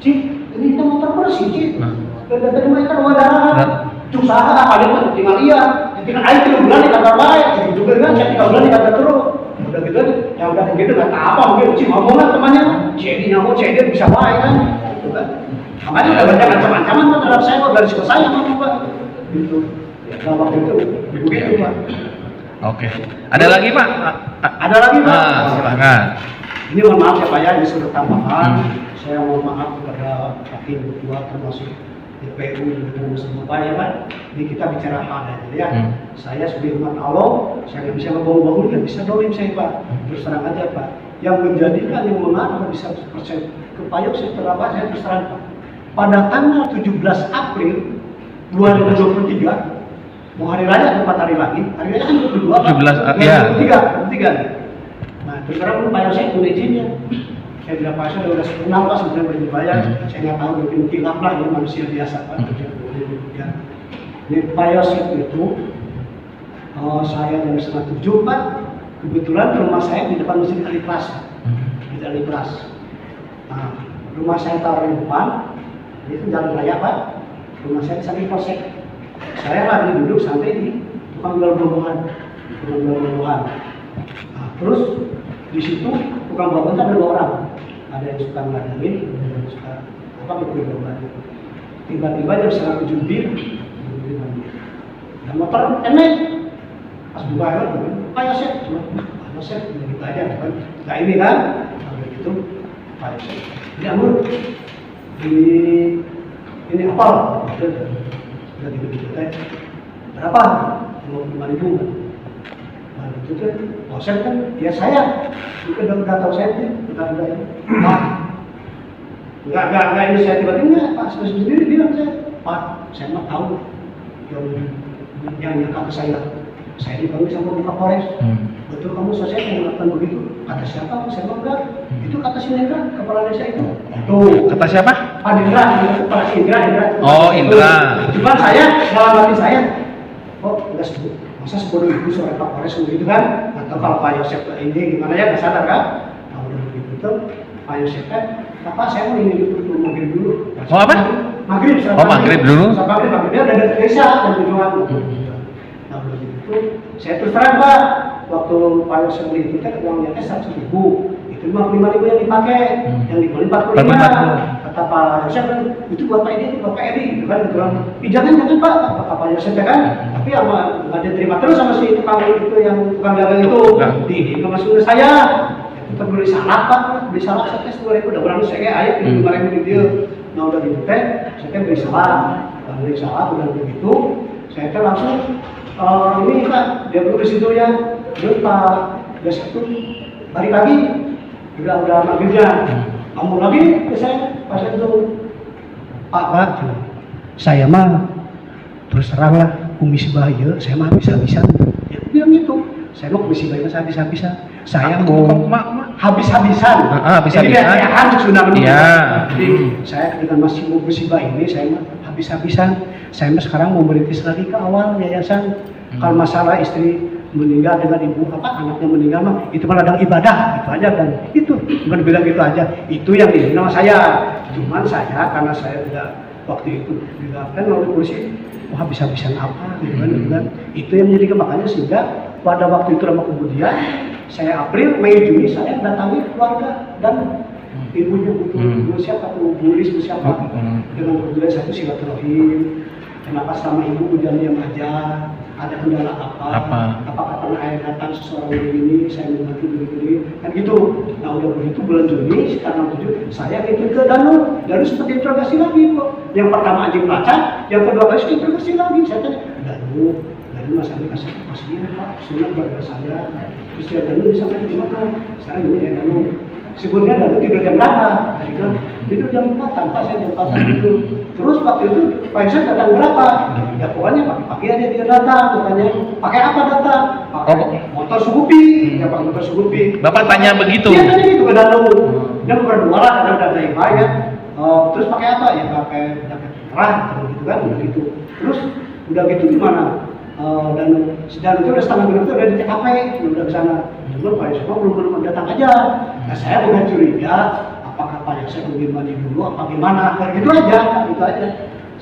Cik, ini kita motor bersih Cik. Udah tadi mereka wadah. Nah. Usaha paling mah tinggal lihat. Tinggal air 3 bulan di kantor baik. Juga kan saya 3 bulan di kantor terus. udah gitu, yang udah begitu nggak tahu apa, mungkin uci ngomong lah temannya, Cedi nyamuk, Cedi bisa baik kan, gitu kan. Makanya udah banyak ancaman-ancaman Pak terhadap saya, Pak, dari sekolah saya Pak, gitu. Nah waktu itu begitu Pak. Oke. Ada lagi Pak? Ada lagi Pak? Silakan. Ini mohon maaf ya Pak ya, ini sudah tambahan. Saya mohon maaf kepada hakim berdua termasuk DPU dan semua Pak ya Pak. Ini kita bicara apa adanya ya. Saya sebagai umat Allah, saya nggak bisa ngebawa-bawa, nggak bisa dolim saya Pak. Terus terang aja Pak. Yang menjadikan yang mengarah bisa 100% ke payung setelah Pak, saya terus terang Pak. Pada tanggal 17 April 2023, mau hari raya 4 hari lagi, hari raya kan 22 Pak. 17 ya. 23. Nah, terus terang payung saya punya izinnya. Saya bilang Pak, saya udah senang Pak sebenarnya belum dibayar. Saya nggak tahu mungkin kilap lah, ini manusia biasa Pak. Ya. Di payung itu, saya jam 6:30 Pak. Kebetulan rumah saya di depan masjid Al-Ikhlas, di Al-Ikhlas. Nah, rumah saya taruh di depan, itu jalan raya Pak. Rumah saya di samping polsek. Saya lagi duduk santai di tukang jual buah-buahan, Nah, terus di situ tukang buah-buahan ada 2 orang. Ada yang suka ngadain, ada yang suka apa gitu buah-buahan. Tiba-tiba jam 6:30 dan motor enek. Pas buka helm, Pak Yosef, gitu aja kan. Nah ini kan, kalau gitu Pak Yosef. Ini Amur, ini apa? Udah gitu teh. Berapa? 25.000 kan? Nah itu kan, Yosef kan, ya saya. Itu udah tahu saya nih, udah ini. Pak, enggak ini saya tiba-tiba Pak sendiri bilang Pak, saya mah tahu yang nyangka ke saya dipanggil sama Bapak Polres. Betul kamu selesai melakukan begitu? Kata siapa? Saya bilang enggak. Itu kata si Indra, kepala desa itu. Tuh. Kata siapa? Pak Indra, kepala si Indra. Oh, Indra. Cuma saya, dalam hati saya, enggak sebut. Masa sebodoh itu seorang Pak Polres begitu kan? Atau kalau Pak Yosef ini gimana ya, nggak sadar kan? Kalau udah begitu, Pak Yosef kan, Bapak saya mau ini dulu, maghrib dulu. Oh apa? Maghrib. Oh maghrib dulu. Maghribnya udah dari desa dan tujuan. Nah udah gitu, saya terus terang Pak, waktu Pak Yosef beli itu kan uangnya 100.000, itu 55.000 yang dipakai, yang dibeli 45. Kata Pak Yosef kan, itu buat Pak Edi, itu buat Pak Edi, gitu kan, gitu kan. Jangan Pak, kata Pak Yosef kan, tapi sama nggak diterima terus sama si tukang itu yang tukang dagang itu, di masuk ke saya. Kita beli salak Pak, beli salak saya tes 2.000, udah berani saya ayat 5.000 dia. Nah udah gitu teh, saya beli salak, udah begitu, saya langsung ini Pak, dia dulu di situ ya, terus Pak besok itu balik lagi, udah maghribnya, kamu lagi ke saya, pas itu Pak, saya mah terus terang lah, komisi bahaya, saya mah bisa-bisa, dia bilang gitu, saya mau komisi bahaya, saya bisa-bisa, saya mau habis-habisan, jadi ya harus sudah menunggu. Jadi saya dengan masih mau musibah ini, saya mah habis-habisan. Saya mah sekarang mau merintis lagi ke awal yayasan. Kalau masalah istri meninggal dengan ibu anaknya meninggal mah itu mah ladang ibadah itu aja, dan itu cuma bilang gitu aja. Itu yang diizin sama saya. Cuman saya karena saya tidak waktu itu dilakukan oleh polisi, habis-habisan apa gitu kan. Itu yang menjadi makanya sehingga pada waktu itu lama kemudian saya April, Mei, Juni saya datangi keluarga dan ibunya Bu siapa tuh, Bu Lis, Bu siapa dengan kemudian satu silaturahim. Kenapa selama ibu udah diam aja? Ada kendala apa? Apakah pernah air datang seseorang begini? Saya membantu begini, kan gitu. Nah udah begitu bulan Juni, sekarang 7 saya itu ke Danu seperti interogasi lagi kok. Yang pertama anjing pelacak, yang kedua kali interogasi lagi. Saya tanya, Danu Mas Andi kasih pastinya Pak, sunat keluarga saya. Terus dia Danu bisa main di mana? Sekarang ini ya Danu. Sebenarnya Danu tidur jam berapa? Tadi kan tidur jam 4, tanpa saya jam 4 itu. Terus waktu itu Pak Yusuf datang berapa? Ya pokoknya pagi aja dia datang. Tanya, pakai apa datang? Pakai motor Scoopy. Ya pakai motor Scoopy. Bapak tanya begitu? Iya tanya gitu ke Danu. Dia berdua lah, kadang ada Iba ya. Terus pakai apa? Ya pakai jaket merah, gitu kan, begitu. Terus udah gitu gimana? Dan sedang itu udah setengah bulan itu udah di TKP, udah ke sana. Cuma Pak Yusuf belum datang aja. Nah saya bukan curiga, apakah Pak Yusuf mungkin mandi dulu, apa gimana? Kayak gitu aja, gitu aja.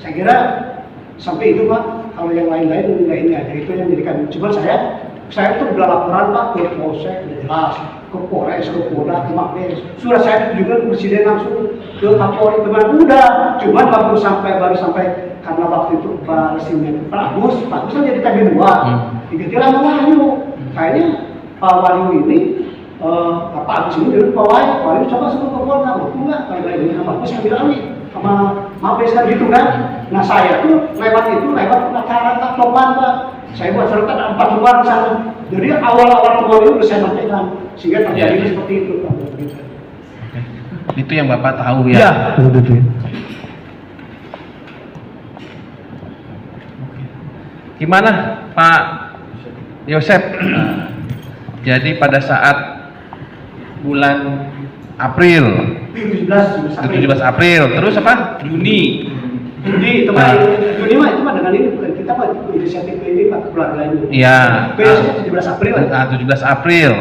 Saya kira sampai itu Pak, kalau yang lain-lain enggak ini aja, itu yang menjadikan. Cuma saya saya tuh udah laporan Pak ke Polsek, udah jelas, ke Polres, ke Polda, ke Mabes. Sudah saya juga ke Presiden langsung ke Kapolri kemarin udah, cuman baru sampai karena waktu itu Pak Resmi Pak Agus kan jadi TB2, diganti lama Wahyu. Kayaknya Pak Wahyu ini, Pak Agus ini dulu Pak Wahyu coba sebut ke Polda, waktu enggak, kalau ini Pak Agus yang bilang nih sama Mabes kan gitu kan. Nah saya tuh lewat acara tak topan Pak. Saya buat surat ada 4 luar di sana. Jadi awal-awal temuan itu saya sampaikan sehingga terjadi seperti itu Pak. Itu yang Bapak tahu ya. Ya, betul. Gimana Pak Yosep? Jadi pada saat bulan April, 17 April, terus apa? Juni. Juni itu mah itu mah dengan ini bukan kita Pak inisiatif ini Pak keluarga ini. Iya. Besok 17 April. 17 April.